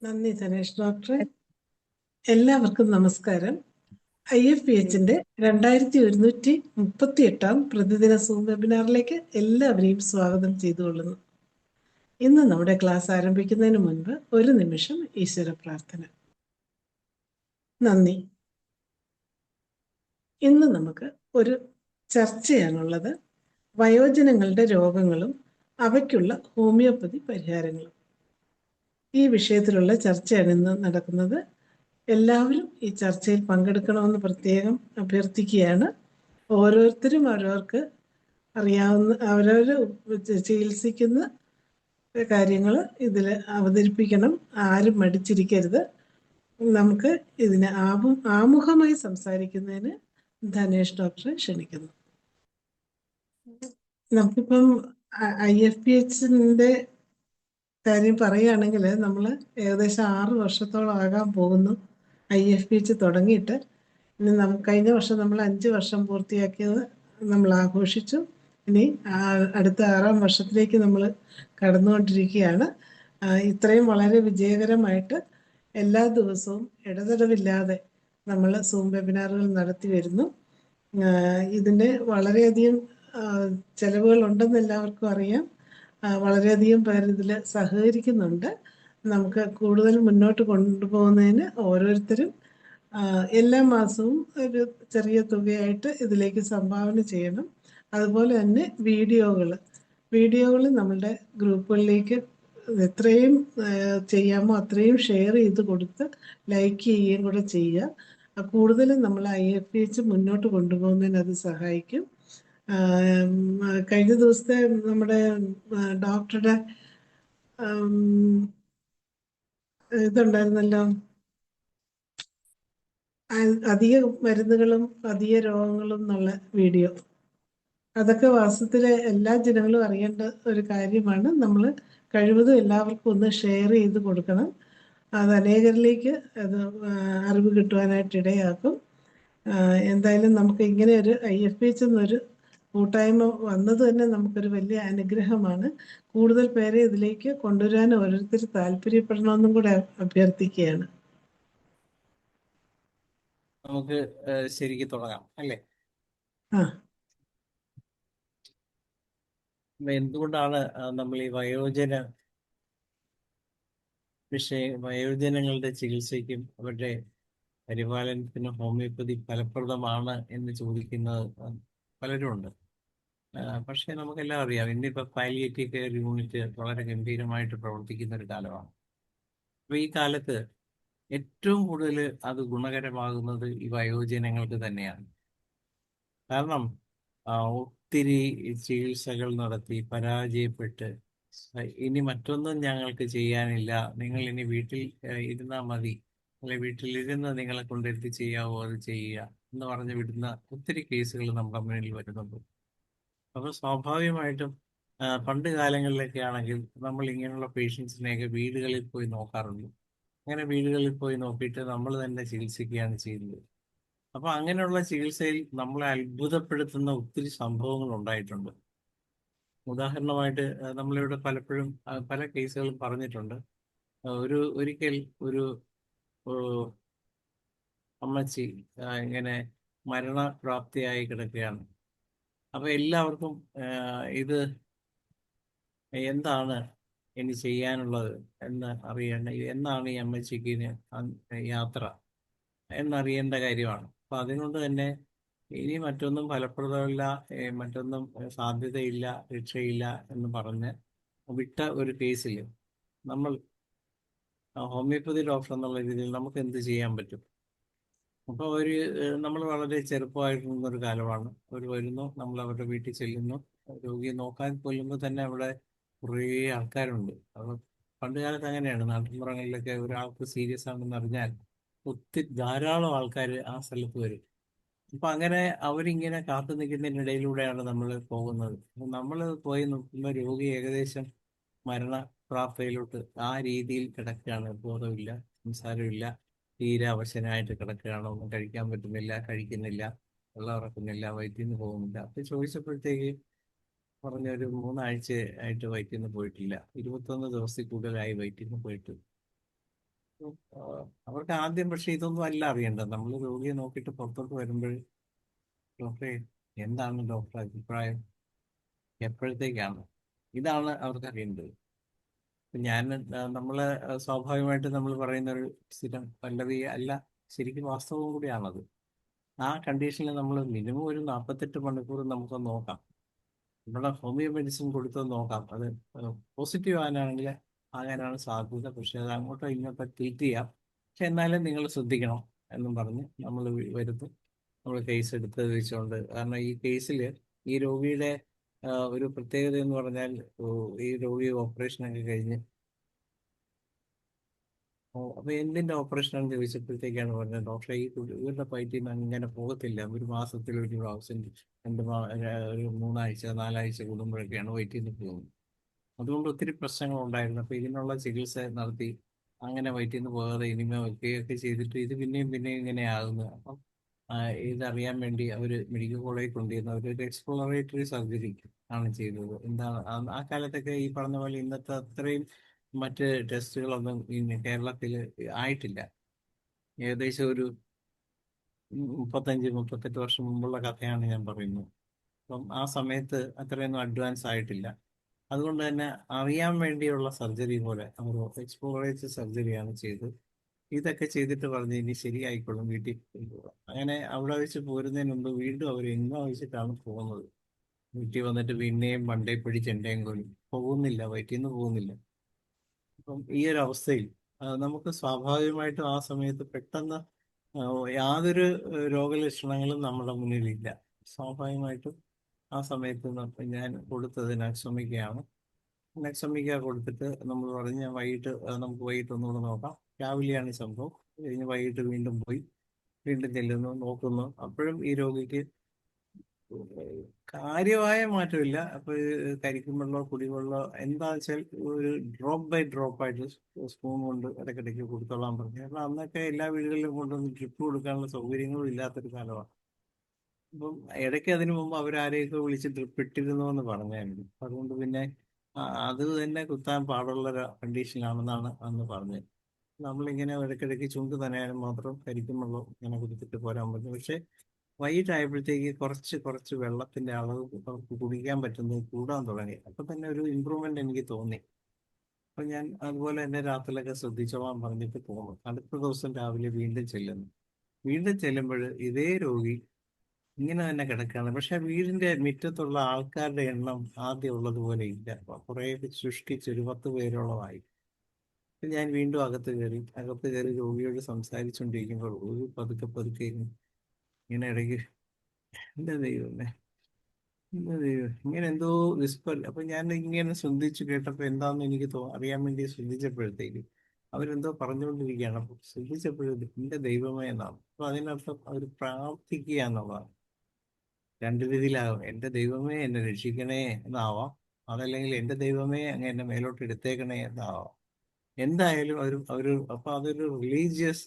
നന്ദി ധനേഷ് ഡോക്ടറെ. എല്ലാവർക്കും നമസ്കാരം. IFPHന്റെ 2138 പ്രതിദിന സൂം വെബിനാറിലേക്ക് എല്ലാവരെയും സ്വാഗതം ചെയ്തുകൊള്ളുന്നു. ഇന്ന് നമ്മുടെ ക്ലാസ് ആരംഭിക്കുന്നതിന് മുൻപ് ഒരു നിമിഷം ഈശ്വര പ്രാർത്ഥന. നന്ദി. ഇന്ന് നമുക്ക് ഒരു ചർച്ചയാണുള്ളത്. വയോജനങ്ങളുടെ രോഗങ്ങളും അവയ്ക്കുള്ള ഹോമിയോപ്പതി പരിഹാരങ്ങളും. ഈ വിഷയത്തിലുള്ള ചർച്ചയാണ് ഇന്ന് നടക്കുന്നത്. എല്ലാവരും ഈ ചർച്ചയിൽ പങ്കെടുക്കണമെന്ന് പ്രത്യേകം അഭ്യർത്ഥിക്കുകയാണ്. ഓരോരുത്തരും അവരവർക്ക് അറിയാവുന്ന അവരവർ ചികിത്സിക്കുന്ന കാര്യങ്ങൾ ഇതിൽ അവതരിപ്പിക്കണം. ആരും മടിച്ചിരിക്കരുത്. നമുക്ക് ഇതിനെ ആമുഖമായി സംസാരിക്കുന്നതിന് ധനേഷ് ഡോക്ടറെ ക്ഷണിക്കുന്നു. നമുക്കിപ്പം IFPHന്റെ കാര്യം പറയുകയാണെങ്കിൽ നമ്മൾ ഏകദേശം 6 വർഷത്തോളം ആകാൻ പോകുന്നു IFPH തുടങ്ങിയിട്ട്. ഇനി കഴിഞ്ഞ വർഷം നമ്മൾ 5 വർഷം പൂർത്തിയാക്കിയത് നമ്മൾ ആഘോഷിച്ചു. ഇനി അടുത്ത 6ാം വർഷത്തിലേക്ക് നമ്മൾ കടന്നുകൊണ്ടിരിക്കുകയാണ്. ഇത്രയും വളരെ വിജയകരമായിട്ട് എല്ലാ ദിവസവും ഇടതടവില്ലാതെ നമ്മൾ സൂം വെബിനാറുകൾ നടത്തി വരുന്നു. ഇതിൻ്റെ വളരെയധികം ചെലവുകൾ ഉണ്ടെന്ന് എല്ലാവർക്കും അറിയാം. വളരെയധികം പേർ ഇതിൽ സഹകരിക്കുന്നുണ്ട്. നമുക്ക് കൂടുതൽ മുന്നോട്ട് കൊണ്ടുപോകുന്നതിന് ഓരോരുത്തരും എല്ലാ മാസവും ഒരു ചെറിയ തുകയായിട്ട് ഇതിലേക്ക് സംഭാവന ചെയ്യണം. അതുപോലെ തന്നെ വീഡിയോകൾ നമ്മളുടെ ഗ്രൂപ്പുകളിലേക്ക് എത്രയും ചെയ്യാമോ അത്രയും ഷെയർ ചെയ്ത് കൊടുത്ത് ലൈക്ക് ചെയ്യുകയും കൂടെ ചെയ്യുക. കൂടുതലും നമ്മൾ IFPH മുന്നോട്ട് കൊണ്ടുപോകുന്നതിന് അത് സഹായിക്കും. കഴിഞ്ഞ ദിവസത്തെ നമ്മുടെ ഡോക്ടറുടെ ഇതുണ്ടായിരുന്നല്ലോ, അധിക മരുന്നുകളും അധിക രോഗങ്ങളും എന്നുള്ള വീഡിയോ. അതൊക്കെ വാസ്തവത്തിലെ എല്ലാ ജനങ്ങളും അറിയേണ്ട ഒരു കാര്യമാണ്. നമ്മൾ കഴിവതും എല്ലാവർക്കും ഒന്ന് ഷെയർ ചെയ്ത് കൊടുക്കണം. അത് അനേകരിലേക്ക് അത് അറിവ് കിട്ടുവാനായിട്ട് ഇടയാക്കും. എന്തായാലും നമുക്ക് ഇങ്ങനെ ഒരു IFPH എന്നൊരു കൂട്ടായ്മ വന്നത് തന്നെ നമുക്കൊരു വലിയ അനുഗ്രഹമാണ്. കൂടുതൽ പേരെ ഇതിലേക്ക് കൊണ്ടുവരാൻ ഓരോരുത്തർ താല്പര്യപ്പെടണമെന്നും കൂടെ അഭ്യർത്ഥിക്കുകയാണ്. നമുക്ക് ശരിക്കും തുടങ്ങാം അല്ലേ? എന്തുകൊണ്ടാണ് നമ്മൾ ഈ വയോജനങ്ങളുടെ ചികിത്സയ്ക്കും അവരുടെ പരിപാലനത്തിനും ഹോമിയോപ്പതി ഫലപ്രദമാണ് എന്ന് ചോദിക്കുന്നത് പലരുമുണ്ട്. പക്ഷേ നമുക്കെല്ലാം അറിയാം, ഇന്നിപ്പോൾ പാലിയേറ്റീവ് കെയർ യൂണിറ്റ് വളരെ ഗംഭീരമായിട്ട് പ്രവർത്തിക്കുന്ന ഒരു കാലമാണ്. അപ്പോൾ ഈ കാലത്ത് ഏറ്റവും കൂടുതൽ അത് ഗുണകരമാകുന്നത് ഈ വയോജനങ്ങൾക്ക് തന്നെയാണ്. കാരണം ഒത്തിരി ചികിത്സകൾ നടത്തി പരാജയപ്പെട്ട് ഇനി മറ്റൊന്നും ഞങ്ങൾക്ക് ചെയ്യാനില്ല, നിങ്ങൾ ഇനി വീട്ടിൽ ഇരുന്നാൽ മതി, അല്ലെ വീട്ടിലിരുന്ന് നിങ്ങളെ കൊണ്ടെടുത്ത് ചെയ്യാവോ അത് ചെയ്യുക എന്ന് പറഞ്ഞ് വിടുന്ന ഒത്തിരി കേസുകൾ നമ്മുടെ മുന്നിൽ വരുന്നുണ്ട്. അപ്പോൾ സ്വാഭാവികമായിട്ടും പണ്ട് കാലങ്ങളിലൊക്കെ ആണെങ്കിൽ നമ്മൾ ഇങ്ങനെയുള്ള പേഷ്യൻസിനെയൊക്കെ വീടുകളിൽ പോയി നോക്കാറുണ്ട്. അങ്ങനെ വീടുകളിൽ പോയി നോക്കിയിട്ട് നമ്മൾ തന്നെ ചികിത്സിക്കുകയാണ് ചെയ്യുന്നത്. അപ്പൊ അങ്ങനെയുള്ള ചികിത്സയിൽ നമ്മളെ അത്ഭുതപ്പെടുത്തുന്ന ഒത്തിരി സംഭവങ്ങൾ ഉണ്ടായിട്ടുണ്ട്. ഉദാഹരണമായിട്ട് നമ്മളിവിടെ പലപ്പോഴും പല കേസുകളും പറഞ്ഞിട്ടുണ്ട്. ഒരിക്കൽ ഒരു അമ്മച്ചി ഇങ്ങനെ മരണപ്രാപ്തിയായി കിടക്കുകയാണ്. അപ്പൊ എല്ലാവർക്കും ഇത് എന്താണ് ഇനി ചെയ്യാനുള്ളത് എന്ന് അറിയേണ്ട, എന്നാണ് ഈ അമ്മച്ചിക്ക് യാത്ര എന്നറിയേണ്ട കാര്യമാണ്. അപ്പൊ അതുകൊണ്ട് തന്നെ ഇനി മറ്റൊന്നും ഫലപ്രദമില്ല, മറ്റൊന്നും സാധ്യതയില്ല, രക്ഷയില്ല എന്ന് പറഞ്ഞ് വിട്ട ഒരു കേസിൽ നമ്മൾ ഹോമിയോപ്പതി ഡോക്ടർ എന്നുള്ള രീതിയിൽ നമുക്ക് എന്ത് ചെയ്യാൻ പറ്റും? അപ്പോൾ നമ്മൾ വളരെ ചെറുപ്പമായിട്ടുള്ളൊരു കാലമാണ്. അവർ വരുന്നു, നമ്മൾ അവരുടെ വീട്ടിൽ ചെല്ലുന്നു, രോഗിയെ നോക്കാൻ കൊല്ലുമ്പോൾ തന്നെ അവിടെ കുറേ ആൾക്കാരുണ്ട്. അപ്പോൾ പണ്ട് കാലത്ത് അങ്ങനെയാണ്, നാട്ടിൻപുറങ്ങളിലൊക്കെ ഒരാൾക്ക് സീരിയസ് ആണെന്ന് അറിഞ്ഞാൽ ധാരാളം ആൾക്കാർ ആ സ്ഥലത്ത് വരും. അപ്പൊ അങ്ങനെ അവരിങ്ങനെ കാത്തു നിൽക്കുന്നതിനിടയിലൂടെയാണ് നമ്മൾ പോകുന്നത്. നമ്മൾ പോയി നോക്കുമ്പോൾ രോഗി ഏകദേശം മരണപ്രാപ്തിയിലോട്ട് ആ രീതിയിൽ കിടക്കുകയാണ്. ബോധമില്ല, സംസാരമില്ല, തീരെ അവശനായിട്ട് കിടക്കുകയാണ്. ഒന്നും കഴിക്കാൻ പറ്റുന്നില്ല, കഴിക്കുന്നില്ല, വെള്ളം ഇറക്കുന്നില്ല, വയറ്റിന്ന് പോകുന്നില്ല. അപ്പൊ ചോദിച്ചപ്പോഴത്തേക്ക് പറഞ്ഞൊരു 3 ആഴ്ച ആയിട്ട് വയറ്റിന്ന് പോയിട്ടില്ല, 21 ദിവസത്തിൽ കൂടുതലായി വയറ്റിന്ന് പോയിട്ട്. അവർക്ക് ആദ്യം പക്ഷെ ഇതൊന്നും അല്ല അറിയേണ്ടത്. നമ്മൾ രോഗിയെ നോക്കിയിട്ട് പുറത്തോട്ട് വരുമ്പോൾ, ഡോക്ടറെ എന്താണ് ഡോക്ടർ അഭിപ്രായം, എപ്പോഴത്തേക്കാണ്, ഇതാണ് അവർക്ക് അറിയേണ്ടത്. ഇപ്പൊ ഞാൻ നമ്മള് സ്വാഭാവികമായിട്ട് നമ്മൾ പറയുന്ന ഒരു സ്ഥിരം പല്ലവി അല്ല, ശരിക്കും വാസ്തവം കൂടിയാണത്. ആ കണ്ടീഷനിൽ നമ്മൾ മിനിമം ഒരു 48 മണിക്കൂർ നമുക്ക് നോക്കാം. ഇവിടെ ഹോമിയോ മെഡിസിൻ കൊടുത്ത് നോക്കാം. അത് പോസിറ്റീവ് ആകാനാണെങ്കിൽ ആകാനാണ് സാധ്യത. പക്ഷെ അത് അങ്ങോട്ടോ ഇങ്ങോട്ടോ ട്രീറ്റ് ചെയ്യാം. പക്ഷെ എന്നാലും നിങ്ങൾ ശ്രദ്ധിക്കണം എന്നും പറഞ്ഞ് നമ്മൾ വരുത്തും. നമ്മൾ കേസ് എടുത്ത് വെച്ചുകൊണ്ട്, കാരണം ഈ കേസിൽ ഈ രോഗിയുടെ ഒരു പ്രത്യേകത എന്ന് പറഞ്ഞാൽ, ഈ രോഗി ഓപ്പറേഷനൊക്കെ കഴിഞ്ഞ് അപ്പൊ എന്തിന്റെ ഓപ്പറേഷനാണെന്ന് ചോദിച്ചപ്പോഴത്തേക്കാണ് പറഞ്ഞത്, ഡോക്ടറെ ഈ ഇവരുടെ പൈറ്റിൽ നിന്ന് അങ്ങനെ പോകത്തില്ല, ഒരു മാസത്തിൽ ഒരു പ്രാവശ്യം, ഒരു 3 ആഴ്ച 4 ആഴ്ച കൂടുമ്പോഴൊക്കെയാണ് വയറ്റിൽ നിന്ന് പോകുന്നത്. അതുകൊണ്ട് ഒത്തിരി പ്രശ്നങ്ങൾ ഉണ്ടായിരുന്നു. അപ്പൊ ഇതിനുള്ള ചികിത്സ നടത്തി അങ്ങനെ വയറ്റിൽ നിന്ന് പോകാതെ ഇനിമ വയ്ക്കുകയൊക്കെ ചെയ്തിട്ട് ഇത് പിന്നെയും പിന്നെയും ഇങ്ങനെ ആകുന്നു. അപ്പം ഇതറിയാൻ വേണ്ടി അവർ മെഡിക്കൽ കോളേജിൽ കൊണ്ടുവരുന്ന ഒരു എക്സ്പ്ലോറേറ്ററി സർജറി ആണ് ചെയ്തത്. എന്താണ് ആ കാലത്തൊക്കെ ഈ പറഞ്ഞ പോലെ ഇന്നത്തെ അത്രയും മറ്റ് ടെസ്റ്റുകളൊന്നും കേരളത്തിൽ ആയിട്ടില്ല. ഏകദേശം ഒരു 35-38 വർഷം മുമ്പുള്ള കഥയാണ് ഞാൻ പറയുന്നത്. അപ്പം ആ സമയത്ത് അത്രയൊന്നും അഡ്വാൻസ് ആയിട്ടില്ല. അതുകൊണ്ട് തന്നെ അറിയാൻ വേണ്ടിയുള്ള സർജറി പോലെ അവർ എക്സ്പ്ലോറേറ്ററി സർജറിയാണ് ചെയ്തത്. ഇതൊക്കെ ചെയ്തിട്ട് പറഞ്ഞ് ഇനി ശരിയായിക്കോളും, വീട്ടിൽ കൊണ്ടുപോകാം. അങ്ങനെ അവിടെ വെച്ച് പോരുന്നതിന് മുമ്പ് വീണ്ടും അവർ എങ്ങോ വെച്ചിട്ടാണ് പോകുന്നത്. വീട്ടിൽ വന്നിട്ട് പിന്നെയും മണ്ടേ പിടിച്ച് എൻ്റെയും കൊല്ലും, പോകുന്നില്ല, വയറ്റിൽ നിന്ന് പോകുന്നില്ല. അപ്പം ഈ ഒരു അവസ്ഥയിൽ നമുക്ക് സ്വാഭാവികമായിട്ടും ആ സമയത്ത് പെട്ടെന്ന് ആ, യാതൊരു രോഗലക്ഷണങ്ങളും നമ്മുടെ മുന്നിലില്ല. സ്വാഭാവികമായിട്ടും ആ സമയത്ത് ഞാൻ കൊടുത്തത് നക്സമിക്കയാണ്. നക്സമിക്ക കൊടുത്തിട്ട് നമ്മൾ പറഞ്ഞ് ഞാൻ വൈകിട്ട് നമുക്ക് വൈകിട്ട് ഒന്നുകൂടെ നോക്കാം. രാവിലെയാണ് ഈ സംഭവം. കഴിഞ്ഞ് വൈകിട്ട് വീണ്ടും പോയി, വീണ്ടും ചെല്ലുന്നു, നോക്കുന്നു. അപ്പോഴും ഈ രോഗിക്ക് കാര്യമായ മാറ്റമില്ല. അപ്പൊ കരിക്കും കുടിവെള്ളമോ എന്താ വെച്ചാൽ ഒരു ഡ്രോപ്പ് ബൈ ഡ്രോപ്പ് ആയിട്ട് സ്പൂൺ കൊണ്ട് ഇടയ്ക്കിടയ്ക്ക് കൊടുത്തോളാൻ പറഞ്ഞു. കാരണം അന്നൊക്കെ എല്ലാ വീടുകളിലും കൊണ്ടുവന്ന് ഡ്രിപ്പ് കൊടുക്കാനുള്ള സൗകര്യങ്ങളും ഇല്ലാത്തൊരു കാലമാണ്. അപ്പം ഇടയ്ക്ക് അതിനു മുമ്പ് അവരാരെയൊക്കെ വിളിച്ച് ഡ്രിപ്പ് ഇട്ടിരുന്നു എന്ന് പറഞ്ഞായിരുന്നു. അതുകൊണ്ട് പിന്നെ അത് തന്നെ കുത്താൻ പാടുള്ള ഒരു കണ്ടീഷനിലാണെന്നാണ് അന്ന് പറഞ്ഞത്. നമ്മളിങ്ങനെ ഇടയ്ക്കിടയ്ക്ക് ചുണ്ട് നനയാനും മാത്രം കരിക്കും വെള്ളം ഇങ്ങനെ കൊടുത്തിട്ട് പോരാൻ പറഞ്ഞു. പക്ഷെ വൈകിട്ടായപ്പോഴത്തേക്ക് കുറച്ച് കുറച്ച് വെള്ളത്തിന്റെ അളവ് അവർക്ക് കുടിക്കാൻ പറ്റുന്നത് കൂടാൻ തുടങ്ങി. അപ്പൊ തന്നെ ഒരു ഇമ്പ്രൂവ്മെന്റ് എനിക്ക് തോന്നി. അപ്പൊ ഞാൻ അതുപോലെ തന്നെ രാത്രിയിലൊക്കെ ശ്രദ്ധിച്ചോളാൻ പറഞ്ഞിട്ട് പോകുന്നു. അടുത്ത ദിവസം രാവിലെ വീണ്ടും ചെല്ലുന്നു. വീണ്ടും ചെല്ലുമ്പോൾ ഇതേ രോഗി ഇങ്ങനെ തന്നെ കിടക്കുകയാണ്. പക്ഷെ വീടിന്റെ മുറ്റത്തുള്ള ആൾക്കാരുടെ എണ്ണം ആദ്യം ഉള്ളതുപോലെ ഇല്ല. കുറെ സൃഷ്ടിച്ച് ഒരു 10 പേരോളമായി. അപ്പൊ ഞാൻ വീണ്ടും അകത്ത് കയറി രോഗിയോട് സംസാരിച്ചുകൊണ്ടിരിക്കുമ്പോൾ ഒരു പതുക്കെ പതുക്കെ ഇങ്ങനെ ഇടയ്ക്ക് എന്റെ ദൈവമേ, എന്റെ ദൈവം, ഇങ്ങനെ എന്തോ വിസ്പർ. അപ്പൊ ഞാൻ ഇങ്ങനെ ശ്രദ്ധിച്ചു കേട്ടപ്പോ എന്താണെന്ന് എനിക്ക് അറിയാൻ വേണ്ടി ശ്രദ്ധിച്ചപ്പോഴത്തേക്ക് അവരെന്തോ പറഞ്ഞുകൊണ്ടിരിക്കുകയാണ്. അപ്പൊ ശ്രദ്ധിച്ചപ്പോഴും എന്റെ ദൈവമേ എന്നാണ്. അപ്പൊ അതിനർത്ഥം അവർ പ്രാർത്ഥിക്കുക എന്നുള്ളതാണ്. രണ്ട് രീതിയിലാകും. എന്റെ ദൈവമേ എന്നെ രക്ഷിക്കണേ എന്നാവാം, അതല്ലെങ്കിൽ എന്റെ ദൈവമേ അങ്ങ് എന്നെ മേലോട്ട് എടുത്തേക്കണേ എന്നാവാം. എന്തായാലും അപ്പൊ അതൊരു റിലീജിയസ്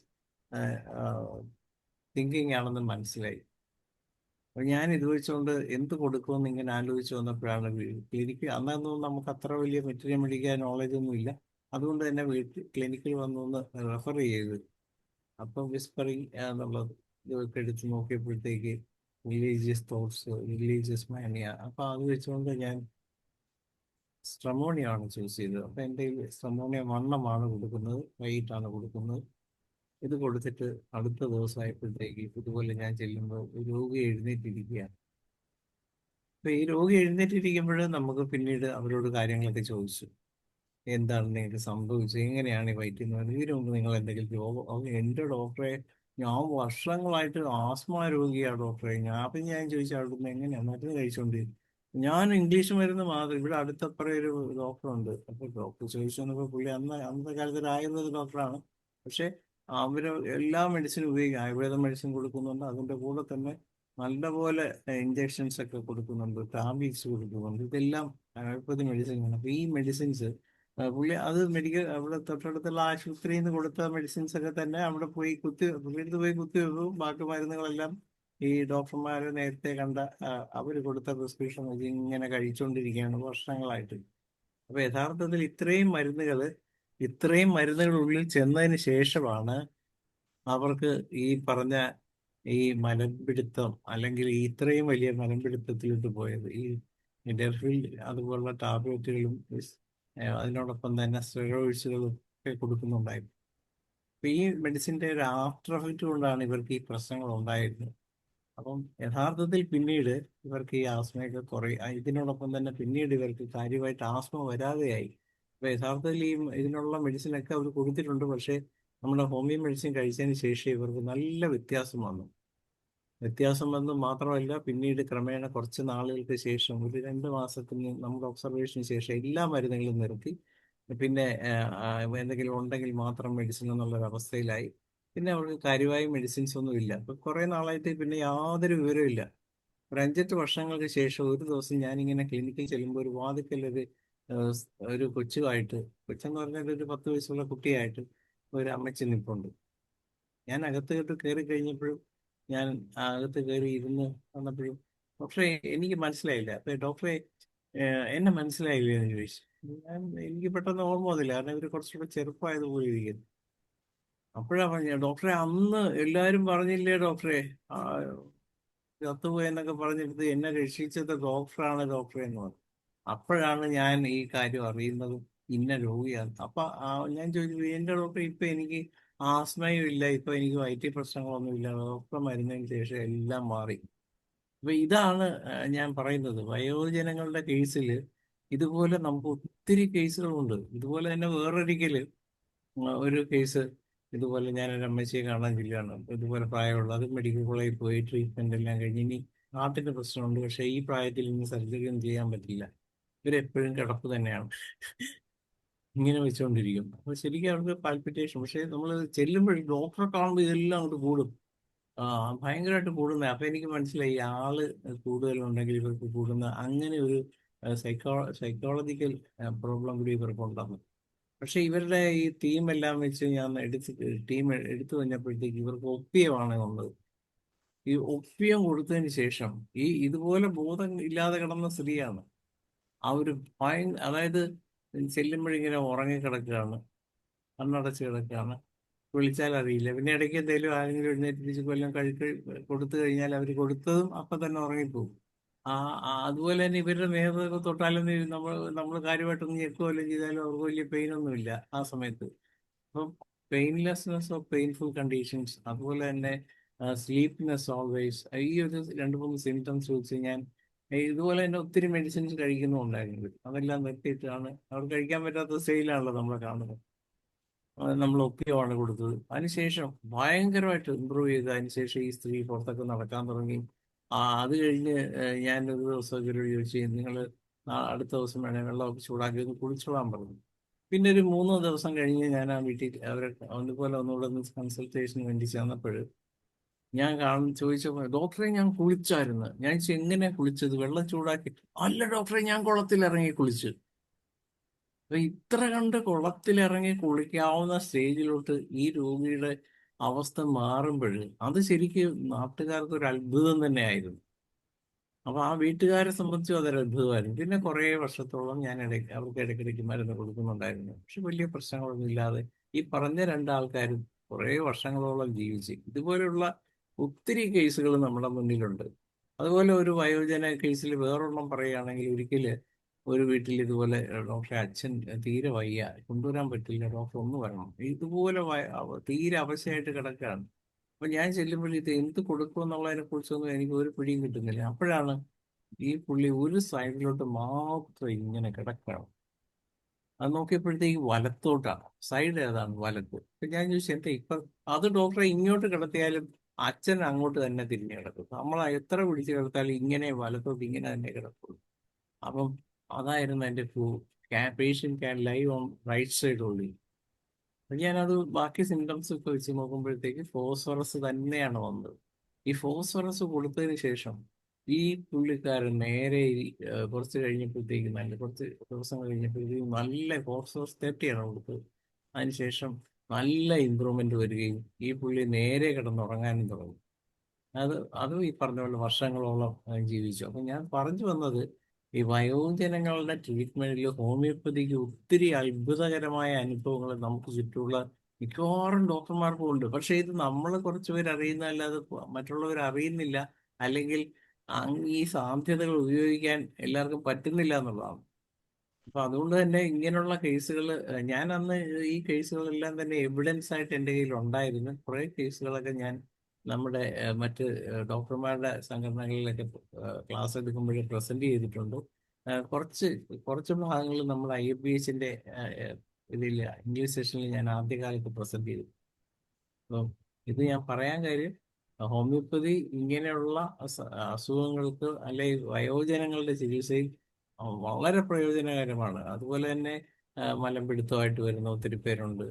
തിങ്കിങ് ആണെന്ന് മനസ്സിലായി. അപ്പൊ ഞാൻ ഇത് വെച്ചുകൊണ്ട് എന്ത് കൊടുക്കുമെന്ന് ഇങ്ങനെ ആലോചിച്ച് വന്നപ്പോഴാണ് ക്ലിനിക്ക്, അന്നൊന്നും നമുക്ക് അത്ര വലിയ മെറ്റീരിയൽ മെഡിക്കൽ നോളജ് ഒന്നും ഇല്ല. അതുകൊണ്ട് തന്നെ ക്ലിനിക്കിൽ വന്നൊന്ന് റെഫർ ചെയ്ത്, അപ്പം വിസ്പറിങ് എന്നുള്ളത് ഇതൊക്കെ എടുത്ത് നോക്കിയപ്പോഴത്തേക്ക് റിലീജിയസ് തോട്ട്സ്, റിലീജിയസ് മാനിയ. അപ്പൊ അത് വെച്ചുകൊണ്ട് ഞാൻ സ്ട്രമോണിയാണ് ചൂസ് ചെയ്തത്. അപ്പൊ എൻ്റെ സ്ട്രമോണിയ വണ്ണമാണ് കൊടുക്കുന്നത്, വൈകിട്ടാണ് കൊടുക്കുന്നത്. ഇത് കൊടുത്തിട്ട് അടുത്ത ദിവസമായപ്പോഴത്തേക്ക് ഇതുപോലെ ഞാൻ ചെല്ലുമ്പോൾ ഒരു രോഗി എഴുന്നേറ്റിരിക്കുകയാണ്. അപ്പൊ ഈ രോഗി എഴുന്നേറ്റിരിക്കുമ്പോൾ നമുക്ക് പിന്നീട് അവരോട് കാര്യങ്ങളൊക്കെ ചോദിച്ചു. എന്താണ് നിങ്ങൾക്ക് സംഭവിച്ചത്, എങ്ങനെയാണ് ഈ വയറ്റിൽ നിന്ന് ഇതിനു മുമ്പ് നിങ്ങൾ എന്തെങ്കിലും രോഗം? എൻ്റെ ഡോക്ടറെ, ഞാൻ വർഷങ്ങളായിട്ട് ആസ്മ രോഗിയാണ് ഡോക്ടറെ. ഞാൻ ചോദിച്ചു അവിടുന്ന് എങ്ങനെയാണ് മരുന്ന് കഴിച്ചുകൊണ്ട്. ഞാൻ ഇംഗ്ലീഷ് മരുന്ന് മാത്രം, ഇവിടെ അടുത്തപ്പുറം ഒരു ഡോക്ടറുണ്ട്. അപ്പൊ ഡോക്ടർ ചോദിച്ചു വന്നപ്പോൾ പുള്ളി അന്നത്തെ കാലത്ത് ഒരു ആയുർവേദ ഡോക്ടറാണ്. പക്ഷെ അവര് എല്ലാ മെഡിസിനും ഉപയോഗിക്കും. ആയുർവേദ മെഡിസിൻ കൊടുക്കുന്നുണ്ട്, അതിന്റെ കൂടെ തന്നെ നല്ലപോലെ ഇഞ്ചെക്ഷൻസ് ഒക്കെ കൊടുക്കുന്നുണ്ട്, ടാബ്ലറ്റ്സ് കൊടുക്കുന്നുണ്ട്. ഇതെല്ലാം അലോപ്പതി മെഡിസിൻ ആണ്. അപ്പൊ ഈ മെഡിസിൻസ് പുള്ളി അത് മെഡിക്കൽ അവിടെ തൊട്ടടുത്തുള്ള ആശുപത്രിയിൽ നിന്ന് കൊടുത്ത മെഡിസിൻസ് ഒക്കെ തന്നെ അവിടെ പോയി പുള്ളിയെടുത്ത് പോയി കുത്തി വെക്കും. ബാക്കി മരുന്നുകളെല്ലാം ഈ ഡോക്ടർമാര് നേരത്തെ കണ്ട അവർ കൊടുത്ത പ്രിസ്ക്രിപ്ഷൻ വെച്ച് ഇങ്ങനെ കഴിച്ചുകൊണ്ടിരിക്കുകയാണ് വർഷങ്ങളായിട്ട്. അപ്പൊ യഥാർത്ഥത്തിൽ ഇത്രയും മരുന്നുകൾ ഇത്രയും മരുന്നുകൾ ഉള്ളിൽ ചെന്നതിന് ശേഷമാണ് അവർക്ക് ഈ പറഞ്ഞ ഈ മലമ്പിടുത്തം അല്ലെങ്കിൽ ഈ ഇത്രയും വലിയ മലമ്പിടുത്തത്തിലോട്ട് പോയത്. ഈ ഡെർഫിൽ അതുപോലുള്ള ടാബ്ലറ്റുകളും അതിനോടൊപ്പം തന്നെ സ്റ്റെറോയിഡ്സുകളും ഒക്കെ കൊടുക്കുന്നുണ്ടായിരുന്നു. അപ്പൊ ഈ മെഡിസിന്റെ ഒരു ആഫ്റ്റർ എഫക്റ്റ് കൊണ്ടാണ് ഇവർക്ക് ഈ പ്രശ്നങ്ങൾ ഉണ്ടായിരുന്നത്. അപ്പം യഥാർത്ഥത്തിൽ പിന്നീട് ഇവർക്ക് ഈ ആസ്മയൊക്കെ ഇതിനോടൊപ്പം തന്നെ പിന്നീട് ഇവർക്ക് കാര്യമായിട്ട് ആസ്മ വരാതെയായി. അപ്പൊ യഥാർത്ഥത്തിൽ ഇതിനുള്ള മെഡിസിനൊക്കെ അവർ കൊടുത്തിട്ടുണ്ട്. പക്ഷേ നമ്മുടെ ഹോമിയോ മെഡിസിൻ കഴിച്ചതിന് ശേഷം ഇവർക്ക് നല്ല വ്യത്യാസം വന്നു. വ്യത്യാസം വന്നു മാത്രമല്ല, പിന്നീട് ക്രമേണ കുറച്ച് നാളുകൾക്ക് ശേഷം ഒരു 2 മാസത്തിന് നമ്മുടെ ഒബ്സർവേഷന് ശേഷം എല്ലാ മരുന്നുകളും നിർത്തി. പിന്നെ എന്തെങ്കിലും ഉണ്ടെങ്കിൽ മാത്രം മെഡിസിൻ എന്നുള്ളൊരു അവസ്ഥയിലായി. പിന്നെ അവർക്ക് കാര്യമായ മെഡിസിൻസ് ഒന്നും ഇല്ല. അപ്പൊ കുറെ നാളായിട്ട് പിന്നെ യാതൊരു വിവരവും ഇല്ല. ഒരു 5-8 വർഷങ്ങൾക്ക് ശേഷം ഒരു ദിവസം ഞാനിങ്ങനെ ക്ലിനിക്കിൽ ചെല്ലുമ്പോൾ ഒരു വാതിക്കൽ ഒരു കൊച്ചുമായിട്ട്, കൊച്ചെന്ന് പറഞ്ഞാൽ ഒരു 10 വയസ്സുള്ള കുട്ടിയായിട്ട് ഒരു അമ്മച്ചി നിൽപ്പുണ്ട്. ഞാൻ അകത്തോട്ട് കയറി കഴിഞ്ഞപ്പോഴും, ഞാൻ അകത്ത് കയറി ഇരുന്ന് വന്നപ്പോഴും ഡോക്ടറെ എനിക്ക് മനസ്സിലായില്ല. അപ്പൊ ഡോക്ടറെ എന്നെ മനസ്സിലായില്ല എന്ന് ചോദിച്ചു. എനിക്ക് പെട്ടെന്ന് ഓർമ്മ വന്നില്ല, കാരണം ഇവർ കുറച്ചുകൂടെ ചെറുപ്പമായതുപോലെ ഇരിക്കുന്നു. അപ്പോഴാ പറഞ്ഞ ഡോക്ടറെ അന്ന് എല്ലാരും പറഞ്ഞില്ലേ ഡോക്ടറെ, ആ, ചത്തുപോയെന്നൊക്കെ പറഞ്ഞെടുത്ത് എന്നെ രക്ഷിച്ചത് ഡോക്ടറാണ് ഡോക്ടറെ എന്ന് പറഞ്ഞു. അപ്പോഴാണ് ഞാൻ ഈ കാര്യം അറിയുന്നതും ഇന്ന രോഗിയാണ്. അപ്പൊ ഞാൻ ചോദിച്ചു, എന്റെ ഡോക്ടർ ഇപ്പൊ എനിക്ക് ആസ്മയും ഇല്ല, ഇപ്പൊ എനിക്ക് വയറ്റിൽ പ്രശ്നങ്ങളൊന്നും ഇല്ല, ഡോക്ടർ മരുന്നതിന് ശേഷം എല്ലാം മാറി. അപ്പൊ ഇതാണ് ഞാൻ പറയുന്നത്, വയോജനങ്ങളുടെ കേസിൽ ഇതുപോലെ നമുക്ക് ഒത്തിരി കേസുകളുണ്ട്. ഇതുപോലെ തന്നെ വേറൊരിക്കല് ഒരു കേസ്, ഇതുപോലെ ഞാനൊരു അമ്മച്ചിയെ കാണാൻ ചെല്ലുകയാണ്. ഇതുപോലെ പ്രായമുള്ള, അത് മെഡിക്കൽ കോളേജിൽ പോയി ട്രീറ്റ്മെന്റ് എല്ലാം കഴിഞ്ഞ് ഇനി ഹാർട്ടിന്റെ പ്രശ്നമുണ്ട്, പക്ഷേ ഈ പ്രായത്തിൽ ഇനി സർജറി ഒന്നും ചെയ്യാൻ പറ്റില്ല, ഇവരെപ്പോഴും കിടപ്പ് തന്നെയാണ്, ഇങ്ങനെ വെച്ചുകൊണ്ടിരിക്കും. അപ്പൊ ശരിക്കും അവർക്ക് പാൽപിറ്റേഷൻ. പക്ഷെ നമ്മൾ ചെല്ലുമ്പോൾ ഡോക്ടറെ കാണുമ്പോൾ ഇതെല്ലാം അങ്ങോട്ട് കൂടും. ആ, ഭയങ്കരമായിട്ട് കൂടുന്നത്. അപ്പൊ എനിക്ക് മനസ്സിലായി ആള് കൂടുതലുണ്ടെങ്കിൽ ഇവർക്ക് കൂടുന്ന അങ്ങനെ ഒരു സൈക്കോളജിക്കൽ പ്രോബ്ലം കൂടി ഇവർക്ക് ഉണ്ടാകും. പക്ഷെ ഇവരുടെ ഈ ടീം എല്ലാം വെച്ച് ഞാൻ ടീം എടുത്തു കഴിഞ്ഞപ്പോഴത്തേക്ക് ഇവർക്ക് ഒപ്പിയമാണ് വന്നത്. ഈ ഒപ്പിയം കൊടുത്തതിന് ശേഷം ഇതുപോലെ ബോധം ഇല്ലാതെ കിടന്ന സ്ത്രീയാണ്. ആ ഒരു അതായത് ചെല്ലുമ്പോഴിങ്ങനെ ഉറങ്ങിക്കിടക്കുകയാണ്, കണ്ണടച്ച് കിടക്കുകയാണ്, വിളിച്ചാൽ അറിയില്ല. പിന്നെ ഇടയ്ക്ക് എന്തെങ്കിലും ആരെങ്കിലും എഴുന്നേറ്റിച്ച് കൊല്ലം കൊടുത്തു കഴിഞ്ഞാൽ അവർ കൊടുത്തതും അപ്പം തന്നെ ഉറങ്ങിപ്പോകും. അതുപോലെ തന്നെ ഇവരുടെ നേതൃത്വം തൊട്ടാലും നമ്മൾ കാര്യമായിട്ടൊന്നും ഞെക്കുകയെല്ലാം ചെയ്താലും അവർക്ക് വലിയ പെയിനൊന്നുമില്ല ആ സമയത്ത്. അപ്പം പെയിൻലെസ്നെസ് ഓഫ് പെയിൻഫുൾ കണ്ടീഷൻസ്, അതുപോലെ തന്നെ സ്ലീപ്നെസ് ഓൾവേസ്, ഈ ഒരു 2-3 സിംറ്റംസ് വെച്ച് ഞാൻ ഇതുപോലെ തന്നെ ഒത്തിരി മെഡിസിൻസ് കഴിക്കുന്നുണ്ടായിരുന്നു. അതെല്ലാം നിർത്തിയിട്ടാണ്, അവർ കഴിക്കാൻ പറ്റാത്ത സ്റ്റേജിലാണല്ലോ നമ്മളെ കാണുന്നത്. നമ്മൾ ഒപ്പിയമാണ് കൊടുത്തത്. അതിനുശേഷം ഭയങ്കരമായിട്ട് ഇമ്പ്രൂവ് ചെയ്ത് അതിനുശേഷം ഈ സ്ത്രീ പുറത്തൊക്കെ നടക്കാൻ തുടങ്ങി. അത് കഴിഞ്ഞ് ഞാൻ ഒരു ദിവസം ഇവരോട് ചോദിച്ചു, നിങ്ങൾ അടുത്ത ദിവസം വേണേൽ വെള്ളമൊക്കെ ചൂടാക്കി ഒന്ന് കുളിച്ചോളാൻ പറഞ്ഞു. പിന്നെ ഒരു 3 ദിവസം കഴിഞ്ഞ് ഞാൻ ആ വീട്ടിൽ അവരെ അതുപോലെ ഒന്നുകൂടെ ഒന്ന് കൺസൾട്ടേഷന് വേണ്ടി ചെന്നപ്പോൾ ഞാൻ ചോദിച്ചപ്പോൾ, ഡോക്ടറെ ഞാൻ കുളിച്ചായിരുന്നു. ഞാൻ ചോദിച്ചു, എങ്ങനെയാ കുളിച്ചത്, വെള്ളം ചൂടാക്കി? അല്ല ഡോക്ടറെ, ഞാൻ കുളത്തിൽ ഇറങ്ങി കുളിച്ചു. അപ്പൊ ഇത്ര കണ്ട് കുളത്തിലിറങ്ങി കുളിക്കാവുന്ന സ്റ്റേജിലോട്ട് ഈ രോഗിയുടെ അവസ്ഥ മാറുമ്പോൾ അത് ശരിക്കും നാട്ടുകാർക്ക് ഒരു അത്ഭുതം തന്നെയായിരുന്നു. അപ്പൊ ആ വീട്ടുകാരെ സംബന്ധിച്ചും അതൊരു അത്ഭുതമായിരുന്നു. പിന്നെ കുറേ വർഷത്തോളം ഞാൻ അവർക്ക് ഇടയ്ക്കിടയ്ക്ക് മരുന്ന് കൊടുക്കുന്നുണ്ടായിരുന്നു. പക്ഷെ വലിയ പ്രശ്നങ്ങളൊന്നും ഇല്ലാതെ ഈ പറഞ്ഞ 2 ആൾക്കാരും കുറേ വർഷങ്ങളോളം ജീവിച്ച്. ഇതുപോലെയുള്ള ഒത്തിരി കേസുകൾ നമ്മുടെ മുന്നിലുണ്ട്. അതുപോലെ ഒരു വയോജന കേസിൽ വേറൊരെണ്ണം പറയുകയാണെങ്കിൽ, ഒരിക്കല് ഒരു വീട്ടിൽ ഇതുപോലെ ഡോക്ടറെ അച്ഛൻ തീരെ വയ്യ, കൊണ്ടുവരാൻ പറ്റില്ല, ഡോക്ടർ ഒന്ന് വരണം, ഇതുപോലെ തീരെ അവശയായിട്ട് കിടക്കുകയാണ്. അപ്പൊ ഞാൻ ചെല്ലുമ്പോൾ ഇത് എന്ത് കൊടുക്കുമെന്നുള്ളതിനെ കുറിച്ചൊന്നും എനിക്ക് ഒരു പിടിയും കിട്ടുന്നില്ല. അപ്പോഴാണ് ഈ പുള്ളി ഒരു സൈഡിലോട്ട് മാത്രം ഇങ്ങനെ കിടക്കണം. അത് നോക്കിയപ്പോഴത്തേക്ക് വലത്തോട്ടാണ്, സൈഡ് ഏതാണ്, വലത്ത്. അപ്പൊ ഞാൻ ചോദിച്ചു, എന്താ ഇപ്പൊ? അത് ഡോക്ടറെ ഇങ്ങോട്ട് കിടത്തിയാലും അച്ഛൻ അങ്ങോട്ട് തന്നെ തിരിഞ്ഞു കിടക്കും, നമ്മൾ എത്ര പിടിച്ച് കിടത്താലും ഇങ്ങനെ വലത്തോട്ട് ഇങ്ങനെ തന്നെ കിടക്കുള്ളൂ. അപ്പം അതായിരുന്നു എൻ്റെ patient can live on right side only. ഞാനത് ബാക്കി സിംറ്റംസ് ഒക്കെ വെച്ച് നോക്കുമ്പോഴത്തേക്ക് ഫോസ്ഫറസ് തന്നെയാണ് വന്നത്. ഈ ഫോസ്ഫറസ് കൊടുത്തതിന് ശേഷം ഈ പുള്ളിക്കാരൻ നേരെ കുറച്ച് കഴിഞ്ഞപ്പോഴത്തേക്ക്, കുറച്ച് ദിവസം കഴിഞ്ഞപ്പോഴത്തേക്ക് നല്ല ഫോസ്ഫറസ് 30 കൊടുത്തത്. അതിനുശേഷം നല്ല ഇമ്പ്രൂവ്മെന്റ് വരികയും ഈ പുള്ളി നേരെ കിടന്നുറങ്ങാനും തുടങ്ങി. അത് അതും ഈ പറഞ്ഞ പോലെ വർഷങ്ങളോളം ജീവിച്ചു. അപ്പൊ ഞാൻ പറഞ്ഞു വന്നത്, ഈ വയോജനങ്ങളുടെ ട്രീറ്റ്മെന്റിൽ ഹോമിയോപ്പതിക്ക് ഒത്തിരി അത്ഭുതകരമായ അനുഭവങ്ങൾ നമുക്ക് ചുറ്റുമുള്ള മിക്കവാറും ഡോക്ടർമാർക്കും ഉണ്ട്. പക്ഷെ ഇത് നമ്മൾ കുറച്ച് പേര് അറിയുന്നതല്ലാതെ മറ്റുള്ളവർ അറിയുന്നില്ല, അല്ലെങ്കിൽ ഈ സാധ്യതകൾ ഉപയോഗിക്കാൻ എല്ലാവർക്കും പറ്റുന്നില്ല എന്നുള്ളതാണ്. അപ്പൊ അതുകൊണ്ട് തന്നെ ഇങ്ങനെയുള്ള കേസുകൾ, ഞാൻ അന്ന് ഈ കേസുകളെല്ലാം തന്നെ എവിഡൻസ് ആയിട്ട് എൻ്റെ കയ്യിൽ ഉണ്ടായിരുന്നു. കുറെ കേസുകളൊക്കെ ഞാൻ നമ്മുടെ മറ്റ് ഡോക്ടർമാരുടെ സംഘടനകളിലൊക്കെ ക്ലാസ് എടുക്കുമ്പോഴേ പ്രസന്റ് ചെയ്തിട്ടുണ്ട്. കുറച്ച് കുറച്ച് ഭാഗങ്ങൾ നമ്മൾ IFBHന്റെ ഇതിൽ ഇംഗ്ലീഷ് സെഷനിൽ ഞാൻ ആദ്യകാലത്ത് പ്രസന്റ് ചെയ്തു. അപ്പം ഇത് ഞാൻ പറയാൻ കാര്യം, ഹോമിയോപ്പതി ഇങ്ങനെയുള്ള അസുഖങ്ങൾക്ക് അല്ലെങ്കിൽ വയോജനങ്ങളുടെ ചികിത്സയിൽ വളരെ പ്രയോജനകരമാണ്. അതുപോലെ തന്നെ മലമ്പിടുത്തമായിട്ട് വരുന്ന ഒത്തിരി പേരുണ്ട്,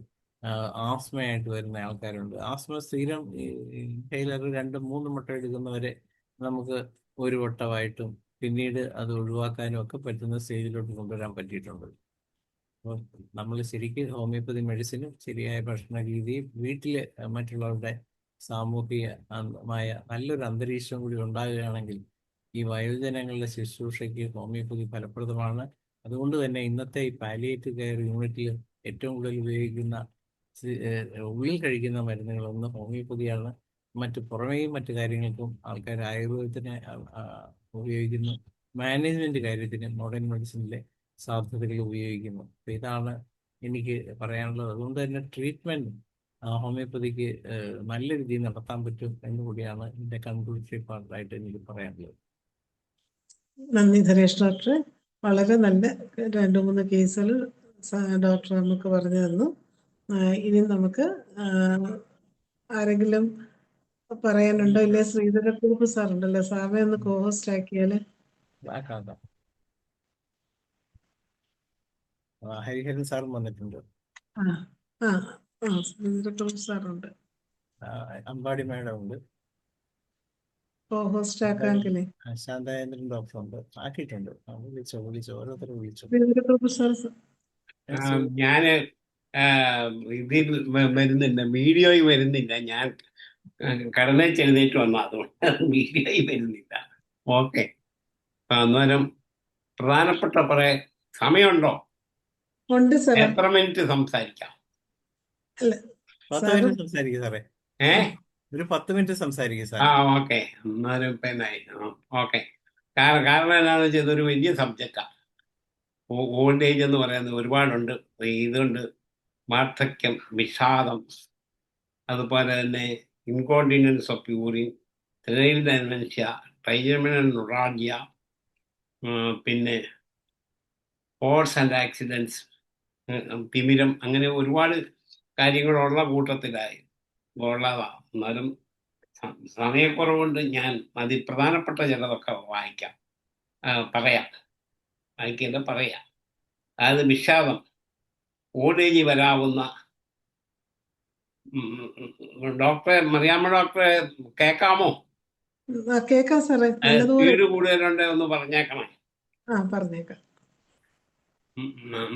ആസ്മയായിട്ട് വരുന്ന ആൾക്കാരുണ്ട്. ആസ്മ സ്ഥിരം ഇൻഹേലർ 2-3 വട്ടം എടുക്കുന്നവരെ നമുക്ക് ഒരു വട്ടമായിട്ടും പിന്നീട് അത് ഒഴിവാക്കാനും ഒക്കെ പറ്റുന്ന സ്റ്റേജിലോട്ട് കൊണ്ടുവരാൻ പറ്റിയിട്ടുണ്ട്. അപ്പോൾ നമ്മൾ ശരിക്കും ഹോമിയോപ്പതി മെഡിസിനും ശരിയായ ഭക്ഷണ രീതിയും വീട്ടിൽ മറ്റുള്ളവരുടെ സാമൂഹികമായ നല്ലൊരു അന്തരീക്ഷം കൂടി ഉണ്ടാകുകയാണെങ്കിൽ ഈ വയോജനങ്ങളുടെ ശുശ്രൂഷയ്ക്ക് ഹോമിയോപ്പതി ഫലപ്രദമാണ്. അതുകൊണ്ട് തന്നെ ഇന്നത്തെ ഈ പാലിയേറ്റീവ് കെയർ യൂണിറ്റിൽ ഏറ്റവും കൂടുതൽ ഉപയോഗിക്കുന്ന ഉള്ളിൽ കഴിക്കുന്ന മരുന്നുകളൊന്ന് ഹോമിയോപ്പതിയാണ്. പുറമേയും മറ്റു കാര്യങ്ങൾക്കും ആൾക്കാർ ആയുർവേദത്തിനെ ഉപയോഗിക്കുന്നു. മാനേജ്മെന്റ് കാര്യത്തിന് മോഡേൺ മെഡിസിനിലെ സാധ്യതകൾ ഉപയോഗിക്കുന്നു. അപ്പൊ ഇതാണ് എനിക്ക് പറയാനുള്ളത്. അതുകൊണ്ട് തന്നെ ട്രീറ്റ്മെന്റ് ഹോമിയോപ്പതിക്ക് നല്ല രീതിയിൽ നടത്താൻ പറ്റും എന്നുകൂടിയാണ് എൻ്റെ കൺക്ലൂസീവ് പാർട്ടായിട്ട് എനിക്ക് പറയാനുള്ളത്. നന്ദി ധനേഷ് ഡോക്ടർ. വളരെ നല്ല 2-3 കേസുകൾ ഡോക്ടർ നമുക്ക് പറഞ്ഞു തന്നു. ഇനി നമുക്ക് ആരെങ്കിലും പറയാനുണ്ടോ? ഇല്ലേ ശ്രീധരക്കുറുപ്പ് സാർ ഉണ്ടല്ലോ, സാറിനെ ഒന്ന് കോഹോസ്റ്റ് ആക്കിയാല്. ഹരിഹരൻ സാറും വന്നിട്ടുണ്ട്. ആ ആ ആ ശ്രീധരക്കുറുപ്പ് സാറുണ്ട്. അമ്പാടി മേഡം ഉണ്ട്. കോഹോസ്റ്റ് ആക്കാമെങ്കിലേ ശാന്തേന്ദ്രൻ ഡോക്ടർ ഉണ്ട്. ആക്കിയിട്ടുണ്ട്. വിളിച്ചോ ഓരോരുത്തരും വിളിച്ചു. ശ്രീധരക്കുറുപ്പ് സാർ ഞാന് ഇതിൽ വരുന്നില്ല, വീഡിയോയിൽ വരുന്നില്ല. ഞാൻ കടന്നേച്ചെഴുന്നേറ്റ് വന്നു, അതുകൊണ്ട് വീഡിയോയിൽ വരുന്നില്ല. ഓക്കെ. അന്നേരം പ്രധാനപ്പെട്ട സമയമുണ്ടോ? ഉണ്ട് സാർ. എത്ര മിനിറ്റ് സംസാരിക്കാം? 10 മിനിറ്റ് സംസാരിക്കും സാറേ. ഒരു 10 മിനിറ്റ് സംസാരിക്കും സാർ. ഓക്കെ. എന്നാലും ഓക്കെ. കാരണം എന്താണെന്ന് വെച്ചാൽ ഇതൊരു വലിയ സബ്ജക്റ്റാണ്. ഓൾഡ് ഏജ് എന്ന് പറയുന്നത് ഒരുപാടുണ്ട്. ഇതുണ്ട്, വാർദ്ധക്യം, വിഷാദം, അതുപോലെ തന്നെ incontinence of urine, senile dementia, trigeminal neuralgia, പിന്നെ സ്പോർട്സ് ആൻഡ് ആക്സിഡൻസ്, തിമിരം, അങ്ങനെ ഒരുപാട് കാര്യങ്ങളുള്ള കൂട്ടത്തിലായി ഉള്ളതാണ്. എന്നാലും സമയക്കുറവുകൊണ്ട് ഞാൻ അതിപ്രധാനപ്പെട്ട ചിലതൊക്കെ പറയാം. അതായത് വിഷാദം, ഓൾഡ് ഏജ് വരാവുന്ന. ഡോക്ടറെ, മറിയാമ്മ ഡോക്ടറെ കേൾക്കാമോ? കേൾക്കാം സാറേ. സ്പീഡ് കൂടുതലുണ്ട്, ഒന്ന് പറഞ്ഞേക്കണേ. പറഞ്ഞേക്കാം.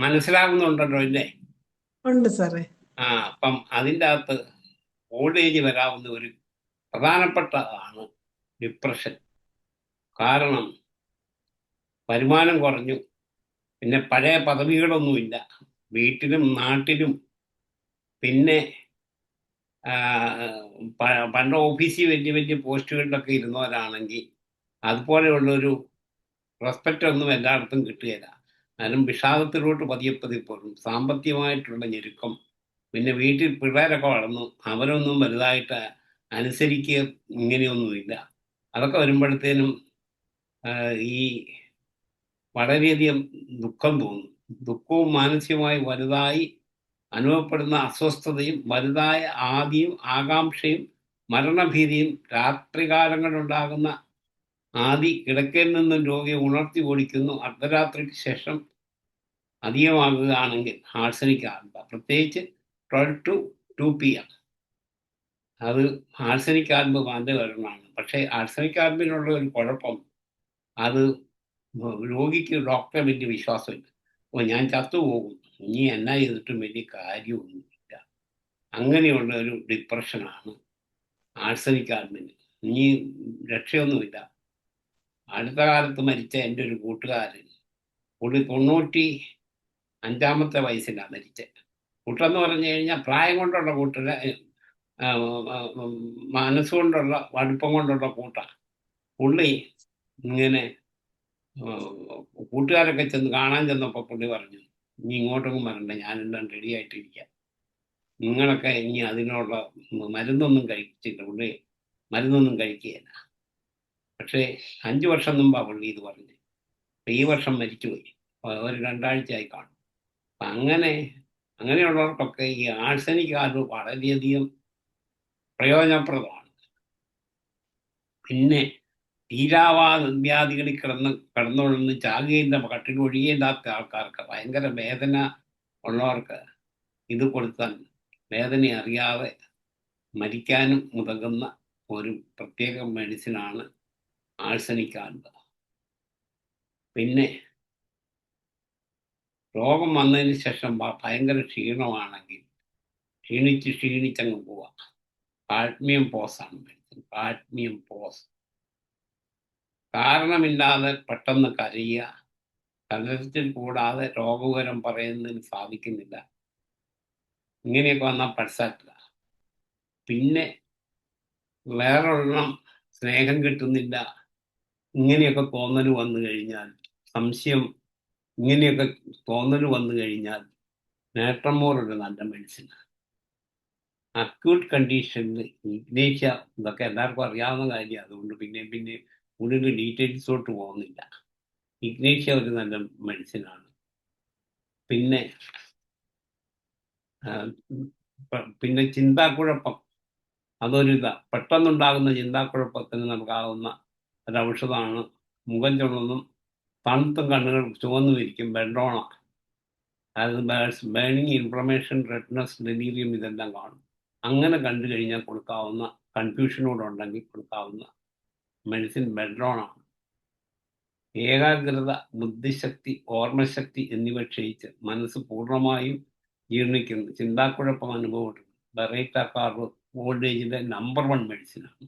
മനസ്സിലാകുന്നുണ്ടല്ലോ ഇല്ലേ? ഉണ്ട് സാറേ. അപ്പം അതിൻ്റെ അകത്ത് ഓൾഡ് ഏജ് വരാവുന്ന ഒരു പ്രധാനപ്പെട്ടതാണ് ഡിപ്രഷൻ. കാരണം വരുമാനം കുറഞ്ഞു, പിന്നെ പഴയ പദവികളൊന്നുമില്ല വീട്ടിലും നാട്ടിലും. പിന്നെ പണ്ട് ഓഫീസിൽ വലിയ വലിയ പോസ്റ്റുകളിലൊക്കെ ഇരുന്നവരാണെങ്കിൽ അതുപോലെയുള്ളൊരു റെസ്പെക്റ്റ് ഒന്നും എല്ലായിടത്തും കിട്ടുകയില്ല. എന്നാലും വിഷാദത്തിലോട്ട് പതിയെ പോകും. സാമ്പത്തികമായിട്ടുള്ള ഞെരുക്കം, പിന്നെ വീട്ടിൽ പിള്ളേരൊക്കെ വളർന്നു, അവരൊന്നും വലുതായിട്ട് അനുസരിക്കുക ഇങ്ങനെയൊന്നുമില്ല. അതൊക്കെ വരുമ്പോഴത്തേനും ഈ വളരെയധികം ദുഃഖം തോന്നും. ദുഃഖവും മാനസികമായി വലുതായി അനുഭവപ്പെടുന്ന അസ്വസ്ഥതയും, വലുതായ ആദിയും ആകാംക്ഷയും മരണഭീതിയും, രാത്രികാലങ്ങളിലുണ്ടാകുന്ന ആദി കിടക്കയിൽ നിന്നും രോഗിയെ ഉണർത്തി ഓടിക്കുന്നു. അർദ്ധരാത്രിക്ക് ശേഷം അധികമാകുകയാണെങ്കിൽ ആഴ്സനിക് ആൽബ, പ്രത്യേകിച്ച് 12 to 2 PM, അത് ആഴ്സനിക് ആൽബ് ബാധകരമാണ്. പക്ഷേ ആഴ്സനിക് ആൽബിനുള്ള ഒരു കുഴപ്പം, അത് രോഗിക്ക് ഡോക്ടറെ വലിയ വിശ്വാസമില്ല. ഞാൻ ചത്തുപോകും, ഇനി എന്നാ ചെയ്തിട്ടും വലിയ കാര്യമൊന്നുമില്ല. അങ്ങനെയുള്ള ഒരു ഡിപ്രഷനാണ് ആഴ്സനിക് ആൽബിന്. ഇനി രക്ഷയൊന്നുമില്ല. അടുത്ത കാലത്ത് മരിച്ച എൻ്റെ ഒരു കൂട്ടുകാരൻ, പുള്ളി 95-ാമത്തെ വയസ്സിലാണ് മരിച്ചത്. കൂട്ടെന്ന് പറഞ്ഞു കഴിഞ്ഞാൽ പ്രായം കൊണ്ടുള്ള കൂട്ടല്ല, മനസ്സുകൊണ്ടുള്ള അടുപ്പം കൊണ്ടുള്ള കൂട്ടാണ്. പുള്ളി ഇങ്ങനെ കൂട്ടുകാരൊക്കെ ചെന്ന് കാണാൻ ചെന്നപ്പോൾ പുള്ളി പറഞ്ഞു, ഇനി ഇങ്ങോട്ടൊന്നും വരണ്ട, ഞാനെല്ലാം റെഡി ആയിട്ടിരിക്കാം, നിങ്ങളൊക്കെ ഇനി അതിനുള്ള മരുന്നൊന്നും കഴിച്ചില്ല. പുള്ളി മരുന്നൊന്നും കഴിക്കുകയില്ല. പക്ഷേ 5 വർഷം മുമ്പാണ് പുള്ളി ഇത് പറഞ്ഞു. ഈ വർഷം മരിച്ചുപോയി, ഒരു 2 ആഴ്ചയായി കാണും. അപ്പം അങ്ങനെയുള്ളവർക്കൊക്കെ ഈ ആഴ്സനിക് അത് വളരെയധികം പ്രയോജനപ്രദമാണ്. പിന്നെ തീരാവാദ്യാദികളിൽ കിടന്നുകൊള്ളുന്ന ചാകുകയില്ല, കട്ടിൽ ഒഴിയേണ്ടാത്ത ആൾക്കാർക്ക്, ഭയങ്കര വേദന ഉള്ളവർക്ക് ഇത് കൊടുത്താൽ വേദന അറിയാതെ മരിക്കാനും ഉതകുന്ന ഒരു പ്രത്യേക മെഡിസിനാണ് ആഴ്സനിക് ആൽബ്. പിന്നെ രോഗം വന്നതിന് ശേഷം ഭയങ്കര ക്ഷീണമാണെങ്കിൽ ക്ഷീണിച്ചങ്ങ് പോവാം. കാഡ്മിയം പോസാണ് മെഡിസിൻ. കാഡ്മിയം പോസ് കാരണമില്ലാതെ പെട്ടെന്ന് കരയുക, കരച്ചിൽ കൂടാതെ രോഗവിവരം പറയുന്നതിന് സാധിക്കുന്നില്ല, ഇങ്ങനെയൊക്കെ വന്നാൽ പൾസാറ്റില്ല. പിന്നെ വേറൊരെണ്ണം സ്നേഹം കിട്ടുന്നില്ല, ഇങ്ങനെയൊക്കെ തോന്നൽ വന്നു കഴിഞ്ഞാൽ, സംശയം, ഇങ്ങനെയൊക്കെ തോന്നൽ വന്നു കഴിഞ്ഞാൽ നേട്ടമോർ ഒരു നല്ല മെഡിസിനാണ്. അക്യൂട്ട് കണ്ടീഷനിൽ ഇഗ്നേഷ്യ, ഇതൊക്കെ എല്ലാവർക്കും അറിയാവുന്ന കാര്യമാണ്, അതുകൊണ്ട് പിന്നെ കൂടുതൽ ഡീറ്റെയിൽസോട്ട് പോകുന്നില്ല. ഇഗ്നേഷ്യ ഒരു നല്ല മെഡിസിനാണ്. പിന്നെ ചിന്താക്കുഴപ്പം, അതൊരു പെട്ടെന്നുണ്ടാകുന്ന ചിന്താക്കുഴപ്പത്തിന് നൽകാവുന്ന ഒരു ഔഷധമാണ്. മുഖം ചുവന്നും തണുത്തും കണ്ണുകൾ ചുവന്നുമിരിക്കും, ബെഡ്രോണ. അത് ബേണിങ്, ഇൻഫ്ലമേഷൻ, റെഡ്നസ്, ഡെലീരിയം ഇതെല്ലാം കാണും. അങ്ങനെ കണ്ടു കഴിഞ്ഞാൽ കൊടുക്കാവുന്ന, കൺഫ്യൂഷനോടുണ്ടെങ്കിൽ കൊടുക്കാവുന്ന മെഡിസിൻ ബെഡ്രോണാണ്. ഏകാഗ്രത, ബുദ്ധിശക്തി, ഓർമ്മശക്തി എന്നിവ ക്ഷയിച്ച് മനസ്സ് പൂർണ്ണമായും ജീർണിക്കുന്നു, ചിന്താക്കുഴപ്പം അനുഭവപ്പെടുന്നു. ബെറേറ്റ കാർവ് ഓൾഡ് ഏജിലെ നമ്പർ 1 മെഡിസിനാണ്.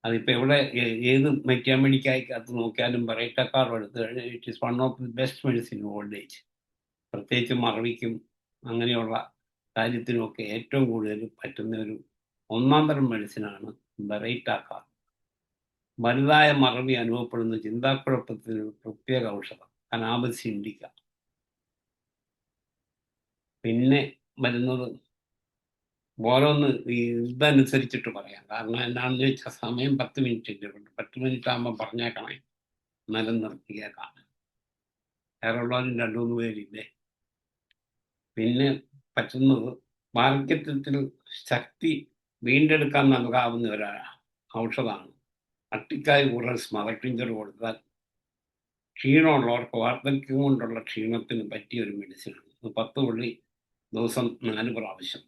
അതിപ്പോൾ എവിടെ ഏത് മെഡിക്കായ്ക്കകത്ത് നോക്കിയാലും ബെറേറ്റ കാർവ് എടുത്തു കഴിഞ്ഞാൽ it is one of the best medicine old age. പ്രത്യേകിച്ച് മറവിക്കും അങ്ങനെയുള്ള കാര്യത്തിനുമൊക്കെ ഏറ്റവും കൂടുതൽ പറ്റുന്ന ഒരു 1-ാം തരം മെഡിസിനാണ് ബെറേറ്റ കാർവ്. വലുതായ മറവി അനുഭവപ്പെടുന്ന ചിന്താക്കുഴപ്പത്തിന് പ്രത്യേക ഔഷധം കനാബിസ് ഇൻഡിക്ക. പിന്നെ വരുന്നത് ഓരോന്ന് ഇതനുസരിച്ചിട്ട് പറയാം, കാരണം എന്താണെന്ന് വെച്ചാൽ സമയം 10 മിനിറ്റ് ഉണ്ട്. 10 മിനിറ്റ് ആകുമ്പോൾ പറഞ്ഞേക്കണേ, എന്നാലും നിർത്തിയേക്കാം. വേറെ ഉള്ളവരും 2-3 പേരില്ലേ. പിന്നെ പറ്റുന്നത് വാർദ്ധക്യത്തിൽ ശക്തി വീണ്ടെടുക്കാൻ നൽകാവുന്ന ഒരു ഔഷധമാണ് അട്ടിക്കായ് ഉറസ്. മദർ ടിഞ്ചർ കൊടുത്താൽ ക്ഷീണമുള്ളവർക്ക്, വാർദ്ധക്യം കൊണ്ടുള്ള ക്ഷീണത്തിന് പറ്റിയ ഒരു മെഡിസിനാണ്. 10 തുള്ളി ദിവസം 4 പ്രാവശ്യം,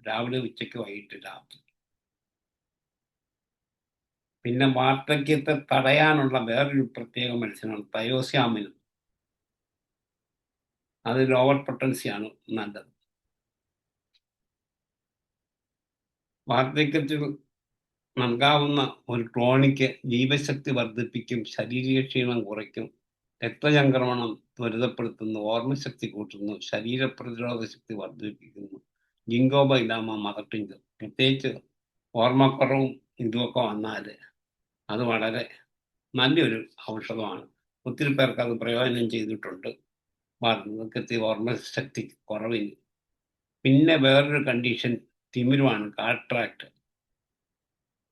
രാവിലെ, ഉച്ചയ്ക്ക്, വൈകിട്ട്, രാത്രി. പിന്നെ വാർദ്ധക്യത്തെ തടയാനുള്ള വേറൊരു പ്രത്യേക മെഡിസിനാണ് തയോസ്യാമിനും. അത് ലോവർ പൊട്ടൻസിയാണ് നല്ലത്. വാർദ്ധക്യത്തിൽ നൽകാവുന്ന ഒരു ടോണിക്ക് ജീവശക്തി വർദ്ധിപ്പിക്കും, ശാരീരിക ക്ഷീണം കുറയ്ക്കും, രക്തചംക്രമണം ത്വരിതപ്പെടുത്തുന്നു, ഓർമ്മശക്തി കൂട്ടുന്നു, ശരീര പ്രതിരോധ ശക്തി വർദ്ധിപ്പിക്കുന്നു. Ginkgo biloba mother tincture. പ്രത്യേകിച്ച് ഓർമ്മക്കുറവും ഇതുമൊക്കെ വന്നാൽ അത് വളരെ നല്ലൊരു ഔഷധമാണ്. ഒത്തിരി പേർക്ക് അത് പ്രയോജനം ചെയ്തിട്ടുണ്ട് വാർദ്ധക്യത്തിൽ ഓർമ്മശക്തി കുറവിന്. പിന്നെ വേറൊരു കണ്ടീഷൻ തിമിരുമാണ്, കാട്രാക്ട്.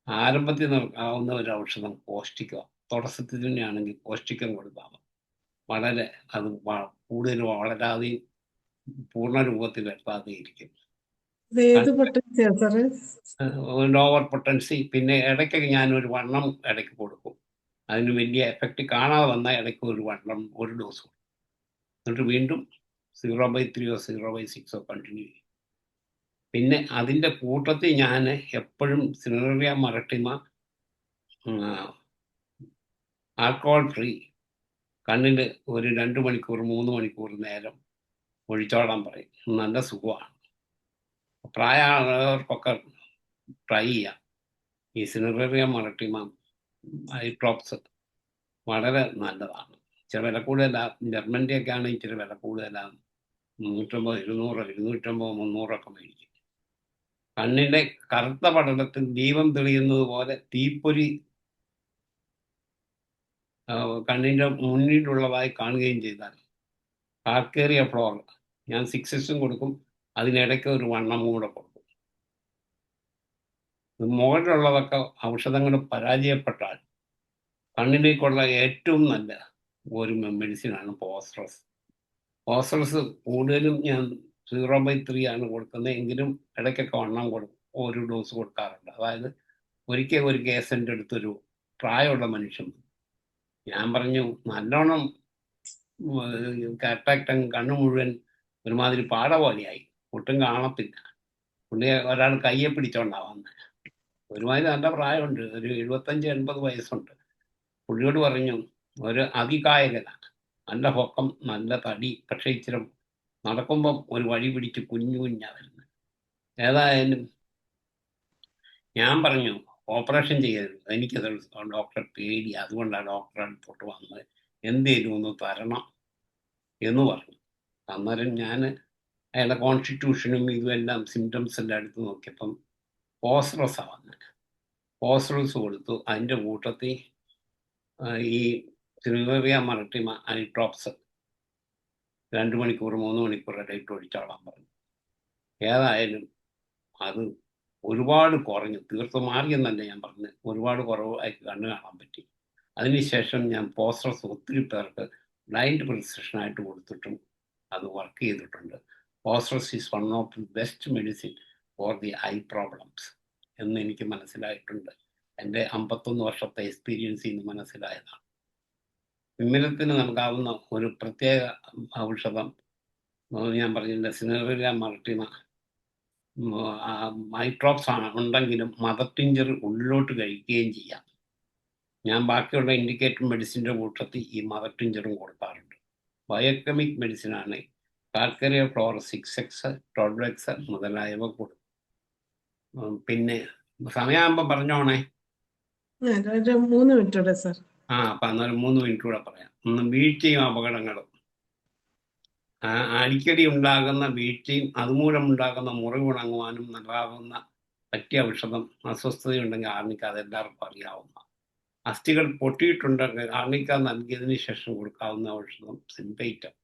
ആരംഭത്തിൽ നൽകാവുന്ന ഒരു ഔഷധം കോഷ്ടിക്കം. തുടക്കത്തിൽ തന്നെയാണെങ്കിൽ കോഷ്ടിക്കം കൊടുക്കാം. വളരെ അത് കൂടുതൽ വളരാതെയും പൂർണ്ണ രൂപത്തിൽ എത്താതെ ഇരിക്കും. Lower potency. പിന്നെ ഇടയ്ക്കൊക്കെ ഞാനൊരു വണ്ണം ഇടയ്ക്ക് കൊടുക്കും. അതിന് വലിയ എഫക്റ്റ് കാണാതെ വന്നാൽ ഇടയ്ക്ക് ഒരു വണ്ണം, ഒരു ഡോസ് കൊടുക്കും. എന്നിട്ട് വീണ്ടും 0/3 0/6 കണ്ടിന്യൂ ചെയ്യും. പിന്നെ അതിൻ്റെ കൂട്ടത്തിൽ ഞാൻ എപ്പോഴും സിനേറിയ മറട്ടിമ ആൽക്കഹോൾ ഫ്രീ കണ്ണിൽ ഒരു 2 മണിക്കൂർ 3 മണിക്കൂർ നേരം ഒഴിച്ചോടാൻ പറയും. നല്ല സുഖമാണ്. പ്രായമുള്ളവർക്കൊക്കെ ട്രൈ ചെയ്യാം ഈ സിനേറിയ മറട്ടിമ ഐ ഡ്രോപ്സ്. വളരെ നല്ലതാണ്. ഇച്ചിരി വില കൂടുതലാണ്. ജർമ്മൻ്റെ ഒക്കെ ആണെങ്കിൽ ഇച്ചിരി വില കൂടുതലാണ്. 350, 200, 250, 300 മേടിക്കും. കണ്ണിന്റെ കറുത്ത പടലത്തിൽ ദീപം തെളിയുന്നത് പോലെ തീപ്പൊരി കണ്ണിന്റെ മുന്നിലുള്ളതായി കാണുകയും ചെയ്താൽ കാർക്കേറിയ ഫ്ലോർ ഞാൻ 6S കൊടുക്കും, അതിനിടയ്ക്ക് ഒരു വണ്ണം കൂടെ കൊടുക്കും. മുകളിലുള്ളതൊക്കെ ഔഷധങ്ങൾ പരാജയപ്പെട്ടാൽ കണ്ണിലേക്കുള്ള ഏറ്റവും നല്ല ഒരു മെഡിസിനാണ് ഫോസ്ഫറസ്. ഫോസ്ഫറസ് കൂടുതലും ഞാൻ 0/3 ആണ് കൊടുക്കുന്നത്, എങ്കിലും ഇടയ്ക്കൊക്കെ വണ്ണം കൊടുക്കും, ഒരു ഡോസ് കൊടുക്കാറുണ്ട്. അതായത് ഒരിക്കൽ ഒരു കേസ് എൻ്റെ അടുത്തൊരു പ്രായമുള്ള മനുഷ്യൻ, ഞാൻ പറഞ്ഞു നല്ലോണം കാറ്റാക്ട് കണ്ണു മുഴുവൻ ഒരുമാതിരി പാട പോലെയായി, ഒട്ടും കാണത്തില്ല. പുള്ളിയെ ഒരാൾ കയ്യെ പിടിച്ചോണ്ടാ വന്നത്. ഒരുമാതിരി നല്ല പ്രായമുണ്ട്, ഒരു 75-80 വയസ്സുണ്ട്. പുള്ളിയോട് പറഞ്ഞു ഒരു അതികായകനാണ്, നല്ല പൊക്കം, നല്ല തടി, പക്ഷേ ഇച്ചിരി നടക്കുമ്പം ഒരു വഴി പിടിച്ച് കുഞ്ഞു കുഞ്ഞാ വരുന്നത്. ഏതായാലും ഞാൻ പറഞ്ഞു ഓപ്പറേഷൻ ചെയ്യരുത്, എനിക്കത് ഡോക്ടറെ പേടി, അതുകൊണ്ടാണ് ഡോക്ടറെ അടുത്തോട്ട് വന്നത്, എന്തേലും ഒന്ന് തരണം എന്ന് പറഞ്ഞു. അന്നേരം ഞാൻ അയാളുടെ കോൺസ്റ്റിറ്റ്യൂഷനും ഇതുമെല്ലാം സിംറ്റംസ് എല്ലാം എടുത്ത് നോക്കിയപ്പം ഫോസ്ഫറസാണ് വന്നത്. ഫോസ്ഫറസ് കൊടുത്തു. അതിൻ്റെ കൂട്ടത്തിൽ ഈ സിൽവേറിയ മറട്ടിമ ഐട്രോപ്സ് 2 മണിക്കൂർ 3 മണിക്കൂർ ഇടയിട്ട് ഒഴിച്ചോളാൻ പറഞ്ഞു. ഏതായാലും അത് ഒരുപാട് കുറഞ്ഞു, തീർത്തും മാറിയെന്നല്ല ഞാൻ പറഞ്ഞത്, ഒരുപാട് കുറവായി കണ്ണ് കാണാൻ പറ്റി. അതിനുശേഷം ഞാൻ ഫോസ്ഫറസ് ഒത്തിരി പേർക്ക് ബ്ലൈൻഡ് പ്രിസ്ക്രിപ്ഷനായിട്ട് കൊടുത്തിട്ടും അത് വർക്ക് ചെയ്തിട്ടുണ്ട്. Phosphorus is one of the best medicine for the I problems എന്ന് എനിക്ക് മനസ്സിലായിട്ടുണ്ട്. എൻ്റെ 51 വർഷത്തെ എക്സ്പീരിയൻസിൽ നിന്ന് മനസ്സിലായതാണ്. തിമിരത്തിന് നൽകാവുന്ന ഒരു പ്രത്യേക ഔഷധം ഞാൻ പറഞ്ഞില്ല, സിൽവേറിയ മറട്ടിമ ഐട്രോപ്സ് ഉണ്ടെങ്കിലും മദർ ടിഞ്ചർ ഉള്ളിലോട്ട് കഴിക്കുകയും ചെയ്യാം. ഞാൻ ബാക്കിയുള്ള ഇൻഡിക്കേറ്റഡ് മെഡിസിൻ്റെ കൂട്ടത്തിൽ ഈ മദർ ടിഞ്ചറും കൊടുക്കാറുണ്ട്. ബയോകെമിക് മെഡിസിനാണ് കാർക്കേറിയ ഫ്ലോർ 6X, 12X മുതലായവ കൊടുക്കും. പിന്നെ സമയമാകുമ്പോൾ പറഞ്ഞോണേ. 3 മിനിറ്റോടെ സാർ. അപ്പം അന്നൊരു 3 മിനിറ്റ് കൂടെ പറയാം. ഒന്ന് വീഴ്ചയും അപകടങ്ങളും. അടിക്കടി ഉണ്ടാകുന്ന വീഴ്ചയും അതുമൂലം ഉണ്ടാകുന്ന മുറിവുണങ്ങുവാനും നൽകാവുന്ന പറ്റിയ ഔഷധം അസ്വസ്ഥതയുണ്ടെങ്കിൽ ആർണിക്ക, അതെല്ലാവർക്കും അറിയാവുന്ന. അസ്ഥികൾ പൊട്ടിയിട്ടുണ്ടെങ്കിൽ ആർണിക്ക നൽകിയതിന് ശേഷം കൊടുക്കാവുന്ന ഔഷധം സിംപൈറ്റം.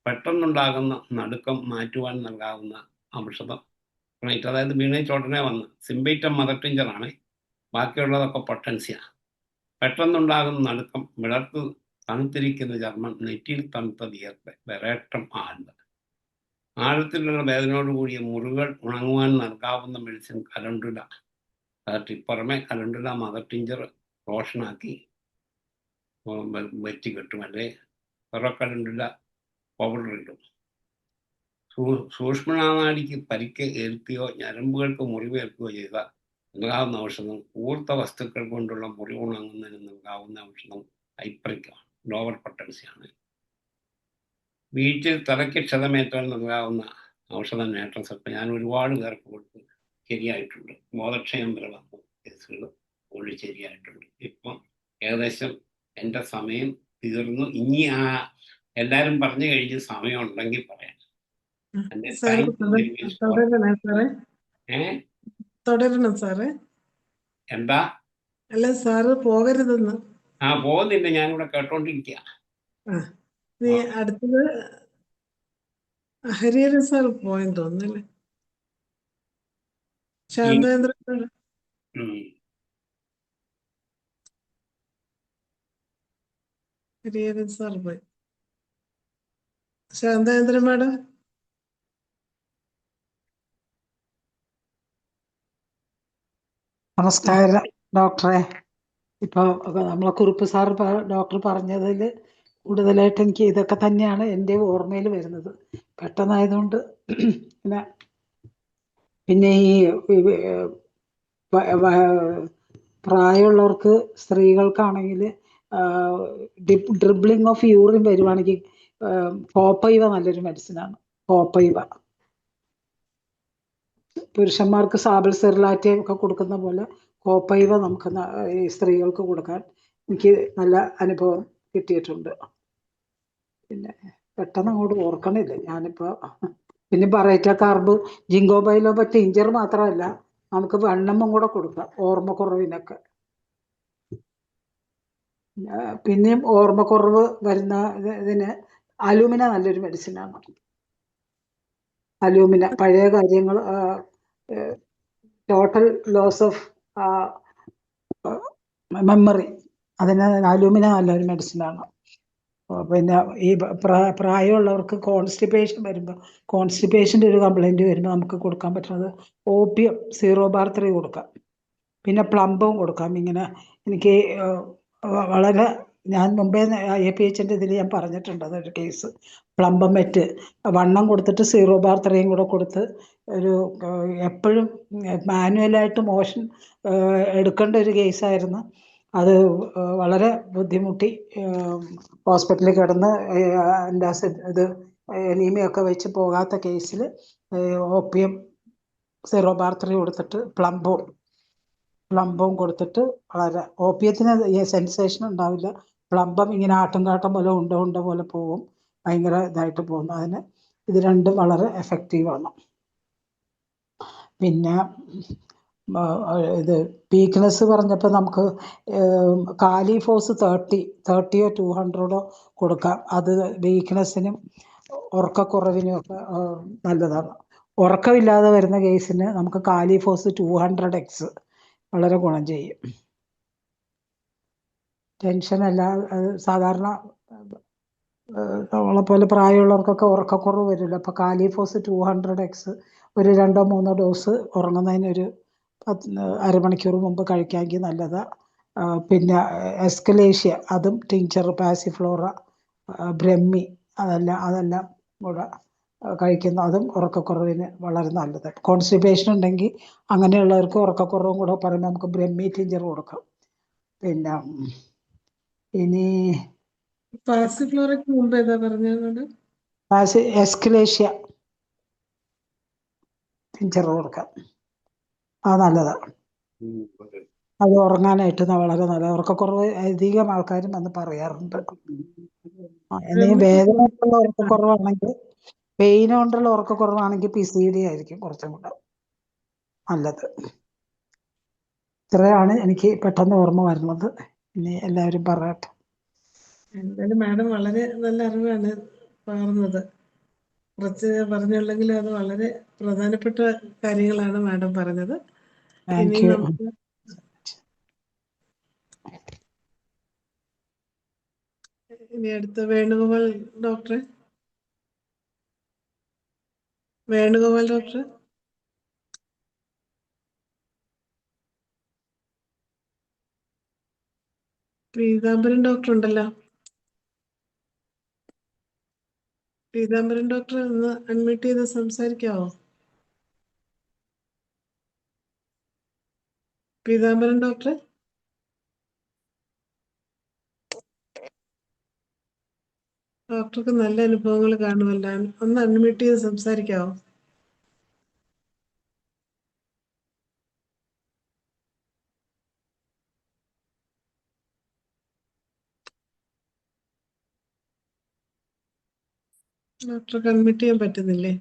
പെട്ടെന്നുണ്ടാകുന്ന നടുക്കം മാറ്റുവാൻ നൽകാവുന്ന ഔഷധം റൈറ്റ്, അതായത് വീണേച്ചോട്ടനെ വന്ന് സിംപൈറ്റം മദർ ടിഞ്ചറാണ്, ബാക്കിയുള്ളതൊക്കെ പൊട്ടൻസിയ. പെട്ടെന്നുണ്ടാകുന്ന നടുക്കം, വിളർത്ത് തണുത്തിരിക്കുന്ന ചർമ്മം, നെറ്റിയിൽ തണുത്ത വിയർപ്പ്, വിരേട്ടം, ആഴത്തിലുള്ള വേദനയോടുകൂടിയ മുറിവുകൾ ഉണങ്ങുവാൻ നൽകാവുന്ന മെഡിസിൻ കലണ്ടുല. പുറമെ കലണ്ടുല മദർ ടിഞ്ചർ റോഷനാക്കി വെറ്റി കെട്ടും, അല്ലെ കലണ്ടുല പൗഡർ ഇടും. സൂക്ഷ്മനാടിക്ക് പരിക്ക് ഏൽക്കുകയോ ഞരമ്പുകൾക്ക് മുറിവേൽക്കുകയോ ചെയ്താൽ നൽകാവുന്ന ഔഷധം, ഊർത്ത വസ്തുക്കൾ കൊണ്ടുള്ള മുറിവുണങ്ങുന്നതിന് നൽകാവുന്ന ഔഷധം ഐപ്രിക്ക, ലോവർ പൊട്ടൻസിയാണ്. വീട്ടിൽ തലയ്ക്ക് ക്ഷതമേറ്റാൽ നൽകാവുന്ന ഔഷധം നേട്രസെപ്റ്റ്. ഞാൻ ഒരുപാട് പേർക്ക് കൊടുത്ത് ശരിയായിട്ടുണ്ട്. ബോധക്ഷയം വരെ വന്ന കേസുകൾ ഓടി ശരിയായിട്ടുണ്ട്. ഇപ്പം ഏകദേശം എൻ്റെ സമയം തീർന്നു. ഇനി എല്ലാവരും പറഞ്ഞു കഴിഞ്ഞ് സമയം ഉണ്ടെങ്കിൽ പറയാം. തുടരണം സാറേ. എന്താ? അല്ല സാറ് പോകരുതെന്ന്. പോകുന്നില്ല, ഞാനിവിടെ കേട്ടോണ്ടിരിക്കുക. അടുത്തത് ഹരിഹരൻ സാർ പോയെന്ന് തോന്നുന്നല്ലേ? ശാന്തേന്ദ്രൻ സാർ. ഹരിഹരൻ സാർ പോയി. ശാന്തേന്ദ്രൻ മാഡം. നമസ്കാരം ഡോക്ടറെ. ഇപ്പോൾ നമ്മളെ കുറുപ്പ് സാർ ഡോക്ടർ പറഞ്ഞതിൽ കൂടുതലായിട്ട് എനിക്ക് ഇതൊക്കെ തന്നെയാണ് എൻ്റെ ഓർമ്മയിൽ വരുന്നത്. പെട്ടെന്നായതുകൊണ്ട് പിന്നെ ഈ പ്രായമുള്ളവർക്ക്, സ്ത്രീകൾക്കാണെങ്കിൽ ഡ്രിബ്ലിംഗ് ഓഫ് യൂറിൻ വരുവാണെങ്കിൽ കോപ്പൈവ നല്ലൊരു മെഡിസിനാണ്. കോപ്പൈവ പുരുഷന്മാർക്ക് സാബിൾ സെറിലാറ്റ ഒക്കെ കൊടുക്കുന്ന പോലെ കോപ്പൈവ നമുക്ക് ഈ സ്ത്രീകൾക്ക് കൊടുക്കാൻ എനിക്ക് നല്ല അനുഭവം കിട്ടിയിട്ടുണ്ട്. പിന്നെ പെട്ടെന്ന് അങ്ങോട്ട് ഓർക്കണില്ല ഞാനിപ്പോ. പിന്നെ പറേറ്റ കാർബ്, ജിങ്കോ ബൈലോബ ടിഞ്ചർ മാത്രമല്ല, നമുക്ക് വണ്ണമും കൂടെ കൊടുക്കാം ഓർമ്മക്കുറവിനൊക്കെ. പിന്നെയും ഓർമ്മക്കുറവ് വരുന്ന ഇതിന് അലൂമിന നല്ലൊരു മെഡിസിനാണ്. അലൂമിന പഴയ കാര്യങ്ങൾ, ടോട്ടൽ ലോസ് ഓഫ് മെമ്മറി, അതിന് അലൂമിന നല്ലൊരു മെഡിസിനാണ്. പിന്നെ ഈ പ്രായമുള്ളവർക്ക് കോൺസ്റ്റിപ്പേഷൻ വരുമ്പോൾ, കോൺസ്റ്റിപ്പേഷൻ്റെ ഒരു കംപ്ലൈൻറ്റ് വരുമ്പോൾ നമുക്ക് കൊടുക്കാൻ പറ്റുന്നത് ഓപ്പിയം 0/3 കൊടുക്കാം. പിന്നെ പ്ലംബവും കൊടുക്കാം. ഇങ്ങനെ എനിക്ക് വളരെ, ഞാൻ മുമ്പേ APHൻ്റെ ഇതിൽ ഞാൻ പറഞ്ഞിട്ടുണ്ട് അതൊരു കേസ്. പ്ലംബം മെറ്റ് വണ്ണം കൊടുത്തിട്ട് 0/3 കൂടെ കൊടുത്ത് ഒരു എപ്പോഴും മാനുവലായിട്ട് മോഷൻ എടുക്കേണ്ട ഒരു കേസായിരുന്നു അത്. വളരെ ബുദ്ധിമുട്ടി ഹോസ്പിറ്റലിൽ കിടന്ന് ആൻറ്റാസിഡ് ഇത് അനീമിയൊക്കെ വെച്ച് പോകാത്ത കേസിൽ ഓപ്പിയം 0/3 കൊടുത്തിട്ട് പ്ലംബവും കൊടുത്തിട്ട് വളരെ, ഓപ്പിയത്തിന് സെൻസേഷൻ ഉണ്ടാവില്ല, പ്ലംബം ഇങ്ങനെ ആട്ടും കാട്ടം പോലെ ഉണ്ട പോലെ പോകും, ഭയങ്കര ഇതായിട്ട് പോകുന്നു. അതിന് ഇത് രണ്ടും വളരെ എഫക്റ്റീവാണ്. പിന്നെ ഇത് വീക്ക്നെസ് പറഞ്ഞപ്പോൾ നമുക്ക് കാലിഫോസ് 30 200 കൊടുക്കാം. അത് വീക്ക്നെസ്സിനും ഉറക്കക്കുറവിനും ഒക്കെ നല്ലതാണ്. ഉറക്കമില്ലാതെ വരുന്ന കേസിന് നമുക്ക് കാലിഫോസ് 200x വളരെ ഗുണം ചെയ്യും. ടെൻഷനല്ല, അത് സാധാരണ നമ്മളെപ്പോലെ പ്രായമുള്ളവർക്കൊക്കെ ഉറക്കക്കുറവ് വരില്ല. അപ്പോൾ കാലിഫോസ് 200x ഒരു 2-3 ഡോസ് ഉറങ്ങുന്നതിനൊരു അരമണിക്കൂർ മുമ്പ് കഴിക്കാമെങ്കിൽ നല്ലതാണ്. പിന്നെ എസ്കലേഷ്യ, അതും ടിഞ്ചർ, പാസിഫ്ലോറ, ബ്രഹ്മി, അതെല്ലാം കൂടെ കഴിക്കുന്ന, അതും ഉറക്കക്കുറവിന് വളരെ നല്ലത്. കോൺസ്റ്റിപ്പേഷൻ ഉണ്ടെങ്കിൽ അങ്ങനെയുള്ളവർക്ക് ഉറക്കക്കുറവും കൂടെ പറയുമ്പോൾ നമുക്ക് ബ്രഹ്മി ടിഞ്ചർ കൊടുക്കാം. പിന്നെ ഇനി പാസിഫ്ലോറയ്ക്ക് മുമ്പ് ഏതാ പറഞ്ഞത്? എസ്കലേഷ്യ ടിഞ്ചർ കൊടുക്കാം, അത് നല്ലതാണ്. അത് ഉറങ്ങാനായിട്ട് വളരെ നല്ല, ഉറക്കക്കുറവ് അധികം ആൾക്കാരും വന്ന് പറയാറുണ്ട്. എന്തെങ്കിലും വേദന കൊണ്ടുള്ള ഉറക്കക്കുറവാണെങ്കിൽ, പെയിൻ കൊണ്ടുള്ള ഉറക്കക്കുറവാണെങ്കിൽ PCD ആയിരിക്കും കുറച്ചും കൂടെ നല്ലത്. ഇത്രയാണ് എനിക്ക് പെട്ടെന്ന് ഓർമ്മ വരുന്നത്. ഇനി എല്ലാവരും പറയട്ടെ. എന്തായാലും മാഡം വളരെ നല്ല അറിവാണ് പകർന്നത്. കുറച്ച് പറഞ്ഞുള്ളെങ്കിലും അത് വളരെ പ്രധാനപ്പെട്ട കാര്യങ്ങളാണ് മാഡം പറഞ്ഞത്. താങ്ക് ഇനി യു. നമുക്ക് ഇനി അടുത്ത വേണുഗോപാൽ ഡോക്ടർ. പീതാംബരൻ ഡോക്ടർ ഉണ്ടല്ലോ. പീതാംബരൻ ഡോക്ടർ ഒന്ന് അൺമ്യൂട്ട് ചെയ്ത് സംസാരിക്കാവോ? പീതാംബരൻ ഡോക്ടർ, ഡോക്ടർക്ക് നല്ല അനുഭവങ്ങൾ കാണുമല്ലോ, ഒന്ന് അൺമ്യൂട്ട് ചെയ്ത് സംസാരിക്കാവോ? ഡോക്ടർക്ക് അൺമ്യൂട്ട് ചെയ്യാൻ പറ്റുന്നില്ലേ?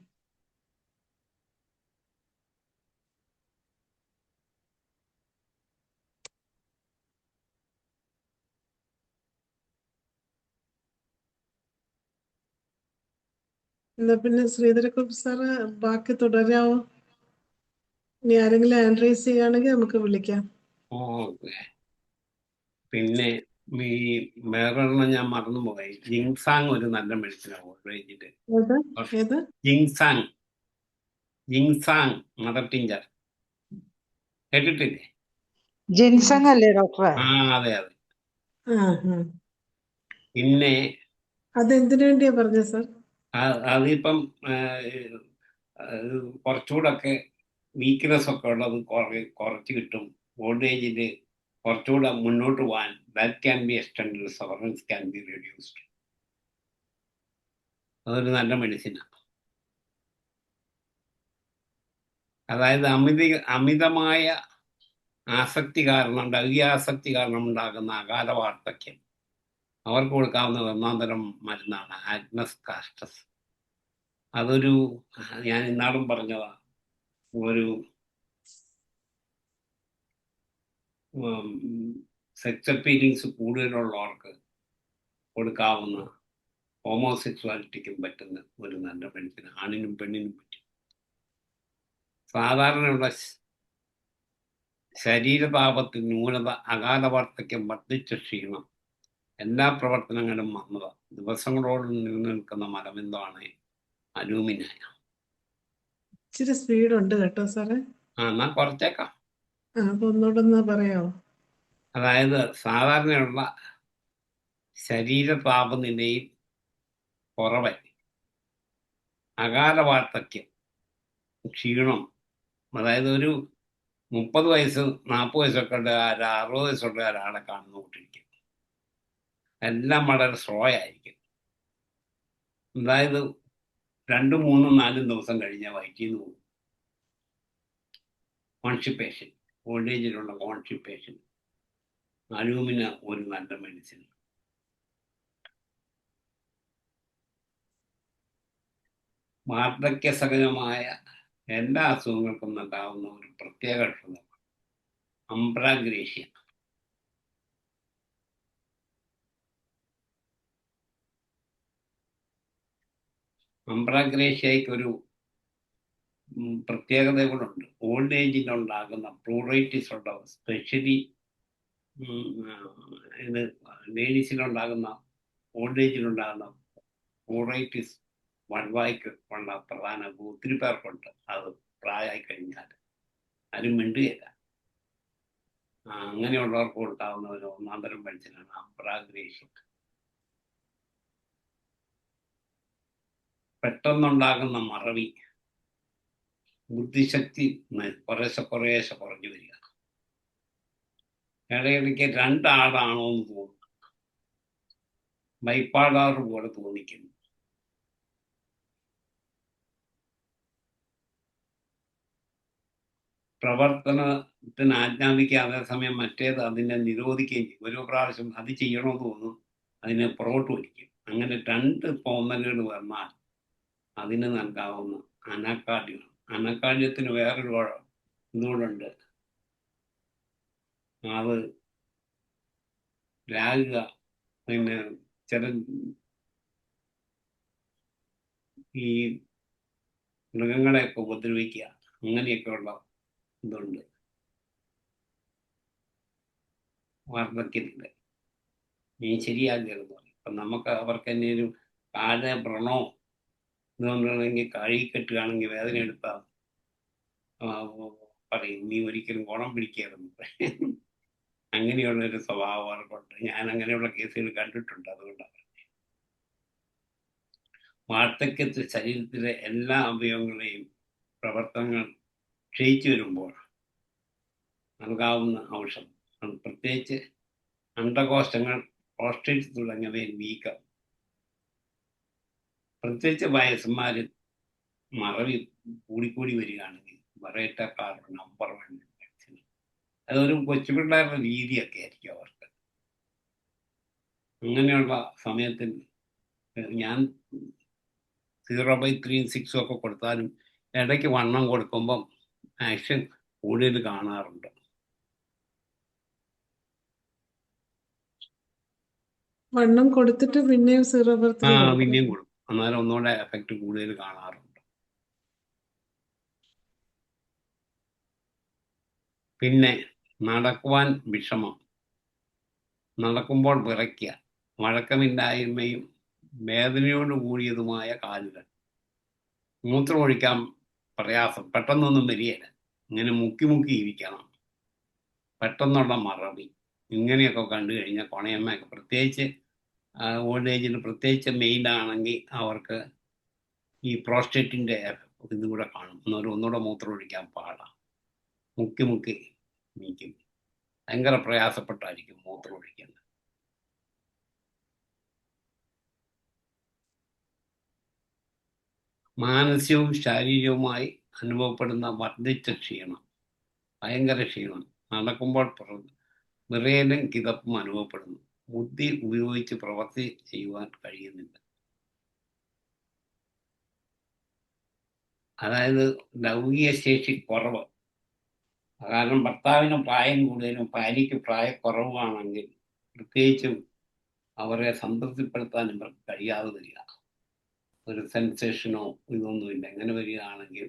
എന്നാ പിന്നെ ശ്രീധരക്കുറുപ്പ് സാറ് ബാക്കി തുടരാവോ? ഇനി ആരെങ്കിലും ഹാൻഡ് റൈസ് ചെയ്യുകയാണെങ്കിൽ നമുക്ക് വിളിക്കാം. ഓക്കെ. പിന്നെ ഈ വേറൊരെണ്ണം ഞാൻ മറന്നുപോയി, ജിങ്സാങ് ഒരു നല്ല മെഡിസിനാണ് ഓൾഡ് ഏജിന്റെ. ഏത്? ജിങ്സാങ് മദർ ടിഞ്ചർ കേട്ടിട്ടില്ലേ? ജിൻസങ് അല്ലേ ഡോക്ടറെ? അതെ. പിന്നെ അതെന്തിനു വേണ്ടിയാ പറഞ്ഞത് സാർ? അതിപ്പം കുറച്ചുകൂടെ ഒക്കെ വീക്ക്നെസ് ഒക്കെ ഉള്ളത് കുറച്ച് കിട്ടും. ഓൾഡ് ഏജിൽ കുറച്ചുകൂടെ മുന്നോട്ട് പോകാൻ that can be extend, sufferance can be reduced. അതൊരു നല്ല മെഡിസിനാണ്. അതായത് അമിതമായ ആസക്തി കാരണം, ലൈംഗികാസക്തി കാരണം ഉണ്ടാകുന്ന അകാല വാർദ്ധക്യം, അവർക്ക് കൊടുക്കാവുന്ന ഒന്നാം തരം മരുന്നാണ് ആഗ്നസ് കാസ്റ്റസ്. അതൊരു, ഞാൻ ഇന്നാളും പറഞ്ഞതാ, ഒരു സെക്സ് ഫീലിങ്സ് കൂടുതലുള്ളവർക്ക് കൊടുക്കാവുന്ന, ഹോമോസെക്സ്വാലിറ്റിക്കും പറ്റുന്ന ഒരു നല്ല മെഡിസിൻ, ആണിനും പെണ്ണിനും പറ്റും. സാധാരണയുള്ള ശരീരതാപത്തിൽ ന്യൂനത, അകാല വാർദ്ധക്യം, വർദ്ധിച്ച ക്ഷീണം, എല്ലാ പ്രവർത്തനങ്ങളും വന്നത, ദിവസങ്ങളോളം നിലനിൽക്കുന്ന മലബന്ധമാണ് അലൂമിനായ. ഇച്ചിരി സ്പീഡുണ്ട് കേട്ടോ സാറേ. എന്നാൽ കുറച്ചേക്കാം. അപ്പൊ ഒന്നുകൂടെ ഒന്ന് പറയാമോ? അതായത് സാധാരണയുള്ള ശരീര താപനിലയിൽ കുറവ്, അകാല വാർദ്ധക്യം, ക്ഷീണം, അതായത് ഒരു 30 വയസ്സ് 40 വയസ്സൊക്കെ ഉള്ള 60 വയസ്സുള്ള ഒരാളെ കാണുന്ന കൂട്ടിരിക്കും. എല്ലാം വളരെ സ്ലോ ആയിരിക്കും. അതായത് 2, 3, 4 ദിവസം കഴിഞ്ഞാൽ വയറ്റിൽ നിന്ന് പോകും. കോൺസ്റ്റിപ്പേഷൻ, ഓൾഡ് ഏജിലുള്ള കോൺസ്റ്റിപ്പേഷൻ, അലൂമിന ഒരു നല്ല മെഡിസിൻ. വാർദ്ധക്യസഹജമായ എല്ലാ അസുഖങ്ങൾക്കും നൽകാവുന്ന ഒരു പ്രത്യേക ഔഷധം അംബ്രാഗ്രേഷ്യ. അംബ്രാഗ്രേഷ്യയ്ക്ക് ഒരു പ്രത്യേകത കൂടെ ഉണ്ട്. ഓൾഡ് ഏജിലുണ്ടാകുന്ന പ്ലൂറൈറ്റിസ് ഉണ്ടാകും, സ്പെഷ്യലി ഇത് ലേഡീസിലുണ്ടാകുന്ന, ഓൾഡ് ഏജിലുണ്ടാകുന്ന പ്ലൂറൈറ്റിസ് വൺവായ്ക്ക് ഉള്ള പ്രധാന ഒത്തിരി പേർക്കുണ്ട്. അത് പ്രായമായി കഴിഞ്ഞാൽ ആരും മിണ്ടുകയില്ല. അങ്ങനെയുള്ളവർക്ക് കൊടുക്കാവുന്ന ഒരു ഒന്നാം തരം മെഡിസിനാണ് അംബ്രാഗ്രേഷ്യ. പെട്ടെന്നുണ്ടാകുന്ന മറവി, ബുദ്ധിശക്തി കുറേശ്ശെ കുറഞ്ഞു വരിക, ഇടയിടയ്ക്ക് രണ്ടാളാണോ എന്ന് തോന്നുന്നു, ബൈപ്പാടാർ പോലെ തോന്നിക്കുന്നു, പ്രവർത്തനത്തിന് ആജ്ഞാപിക്കുക, അതേസമയം മറ്റേത് അതിനെ നിരോധിക്കുകയും ചെയ്യും. ഒരു പ്രാവശ്യം അത് ചെയ്യണമെന്ന് തോന്നും, അതിനെ പുറകോട്ട് വലിക്കും. അങ്ങനെ 2 തോന്നലുകൾ വന്നാൽ അതിന് നൽകാവുന്ന അനാക്കാർഡിയം. അനാക്കാർഡിയത്തിന് വേറൊരു ഇതുകൂടുണ്ട്. അത് രാഗ, പിന്നെ ചില ഈ മൃഗങ്ങളെയൊക്കെ ഉപദ്രവിക്കുക, അങ്ങനെയൊക്കെയുള്ള ഇതുണ്ട് വാർദ്ധക്യത്തിൻ്റെ. നീ ശരിയാകരുത്. ഇപ്പം നമുക്ക് അവർക്ക് തന്നെ ഒരു കാല വ്രണോ ഇതുകൊണ്ടാണെങ്കിൽ കഴുകി കെട്ടുകയാണെങ്കിൽ വേദന എടുത്താൽ പറയും നീ ഒരിക്കലും ഗുണം പിടിക്കരുത്. അങ്ങനെയുള്ളൊരു സ്വഭാവം അവർക്കുണ്ട്. ഞാൻ അങ്ങനെയുള്ള കേസുകൾ കണ്ടിട്ടുണ്ട്. അതുകൊണ്ടാണ് വാർദ്ധക്യത്തിൽ ശരീരത്തിലെ എല്ലാ അവയവങ്ങളെയും പ്രവർത്തനങ്ങൾ ക്ഷയിച്ചു വരുമ്പോൾ നൽകാവുന്ന ഔഷധം. അത് പ്രത്യേകിച്ച് അണ്ഡകോശങ്ങൾ, പ്രോസ്റ്റേറ്റ് തുടങ്ങിയവയിൽ വീക്കം, പ്രത്യേകിച്ച് വയസ്സന്മാരിൽ മറവി കൂടിക്കൂടി വരികയാണെങ്കിൽ ബറേറ്റ കാർഡ് നമ്പർ 1 വാക്സിൻ. അതൊരു കൊച്ചുപിള്ളേരുടെ രീതിയൊക്കെ ആയിരിക്കും അവർക്ക്. അങ്ങനെയുള്ള സമയത്തിൽ ഞാൻ 0/3 6 ഒക്കെ കൊടുത്താലും ഇടയ്ക്ക് വണ്ണം കൊടുക്കുമ്പം ആക്ഷൻ കൂടുതൽ കാണാറുണ്ട്. വണ്ണം കൊടുത്തിട്ട് പിന്നെയും 0/3 പിന്നെയും കൊടുക്കും. അന്നേരം ഒന്നുകൂടെ എഫക്റ്റ് കൂടുതൽ കാണാറുണ്ട്. പിന്നെ നടക്കുവാൻ വിഷമം, നടക്കുമ്പോൾ വിറയ്ക്കുക, വഴക്കമില്ലായ്മയും വേദനയോട് കൂടിയതുമായ കാലുകൾ, മൂത്രമൊഴിക്കാൻ പ്രയാസം, പെട്ടെന്നൊന്നും വരികയില്ല, ഇങ്ങനെ മുക്കി ഇരിക്കണം, പെട്ടെന്നുള്ള മറവി, ഇങ്ങനെയൊക്കെ കണ്ടു കഴിഞ്ഞാൽ കൊണയമ്മയൊക്കെ, പ്രത്യേകിച്ച് ഓൾഡ് ഏജിൽ പ്രത്യേകിച്ച് മെയിലാണെങ്കിൽ അവർക്ക് ഈ പ്രോസ്റ്റേറ്റിൻ്റെ ഇതുകൂടെ കാണും. ഒന്നുകൂടെ മൂത്രം ഒഴിക്കാൻ പാടാം, മുക്കി നീക്കും, ഭയങ്കര പ്രയാസപ്പെട്ടായിരിക്കും മൂത്രം ഒഴിക്കുന്നത്. മാനസികവും ശാരീരികവുമായി അനുഭവപ്പെടുന്ന വർദ്ധിച്ച ക്ഷീണം, ഭയങ്കര ക്ഷീണം, നടക്കുമ്പോൾ വിറയലും കിതപ്പും അനുഭവപ്പെടുന്നു. ബുദ്ധി ഉപയോഗിച്ച് പ്രവൃത്തി ചെയ്യുവാൻ കഴിയുന്നില്ല. അതായത് ലൗകിക ശേഷി കുറവ്. കാരണം ഭർത്താവിന് പ്രായം കൂടുതലും ഭാര്യയ്ക്ക് പ്രായക്കുറവാണെങ്കിൽ പ്രത്യേകിച്ചും അവരെ സംതൃപ്തിപ്പെടുത്താൻ ഇവർക്ക് കഴിയാതെ വരിക. ഒരു സെൻസേഷനോ ഇതൊന്നുമില്ല. ഇങ്ങനെ വരികയാണെങ്കിൽ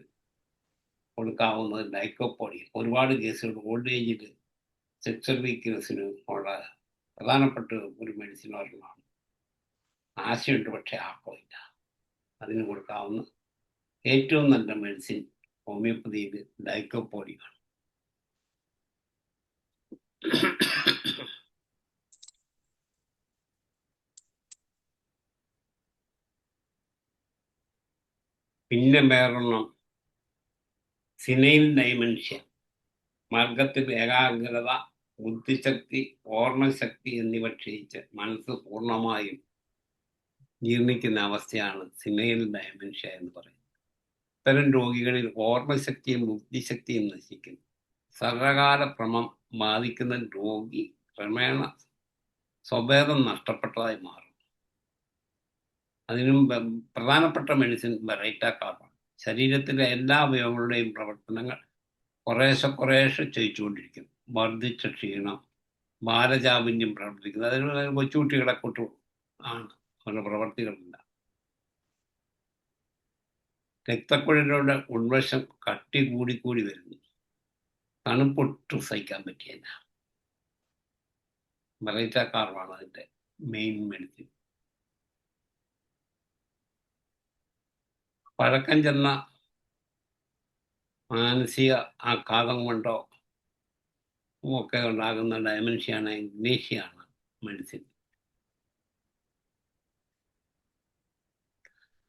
കൊടുക്കാവുന്നത് ലൈക്കോപോഡിയം. ഒരുപാട് കേസുകൾ ഓൾഡ് ഏജിൽ സെക്സ്വൽ വീക്ക്നെസ്സിന് ഉള്ള പ്രധാനപ്പെട്ട ഒരു മെഡിസിൻ ഒരെണ്ണമാണ്. ആശയുണ്ട്, പക്ഷെ ആക്കമില്ല. അതിന് കൊടുക്കാവുന്ന ഏറ്റവും നല്ല മെഡിസിൻ ഹോമിയോപ്പതിയിൽ ലൈക്കോപോഡിയാണ്. പിന്നെ വേറൊരെണ്ണം സിനൈൽ ഡൈമെൻഷ്യ. മാർഗത്തിൽ ഏകാഗ്രത, ബുദ്ധിശക്തി, ഓർമ്മശക്തി എന്നിവ ക്ഷയിച്ച് മനസ്സ് പൂർണ്ണമായും ജീർണിക്കുന്ന അവസ്ഥയാണ് സിനൈൽ ഡൈമെൻഷ്യ എന്ന് പറയുന്നത്. ഇത്തരം രോഗികളിൽ ഓർമ്മശക്തിയും ബുദ്ധിശക്തിയും നശിക്കുന്നു. സർവകാല ഭ്രമം ബാധിക്കുന്ന രോഗി ക്രമേണ സ്വഭേദം നഷ്ടപ്പെട്ടതായി മാറും. അതിനും പ്രധാനപ്പെട്ട മെഡിസിൻ ബെറൈറ്റ കാർബാണ്. ശരീരത്തിലെ എല്ലാ അവയവങ്ങളുടെയും പ്രവർത്തനങ്ങൾ കുറേശ്ശെ ചെയ്യിച്ചുകൊണ്ടിരിക്കും. വർദ്ധിച്ച ക്ഷീണം, ഭാരചാപന്യം പ്രവർത്തിക്കുന്നത്. അതിന് കൊച്ചുകുട്ടികളെ കൊട്ടു ആണ് അവരുടെ പ്രവർത്തികളില്ല. രക്തക്കുഴലുകളുടെ ഉൾവശം കട്ടി കൂടിക്കൂടി വരുന്നു. തണുപ്പൊട്ടും സഹിക്കാൻ പറ്റിയല്ല. ബെറൈറ്റ കാർബാണ് അതിൻ്റെ മെയിൻ മെഡിസിൻ. പഴക്കം ചെന്ന മാനസിക ആഘാതം കൊണ്ടോ ഒക്കെ ഉണ്ടാകുന്ന ഡയമെൻഷ്യയാണ് ഇഗ്നേഷ്യയാണ് മെഡിസിൻ.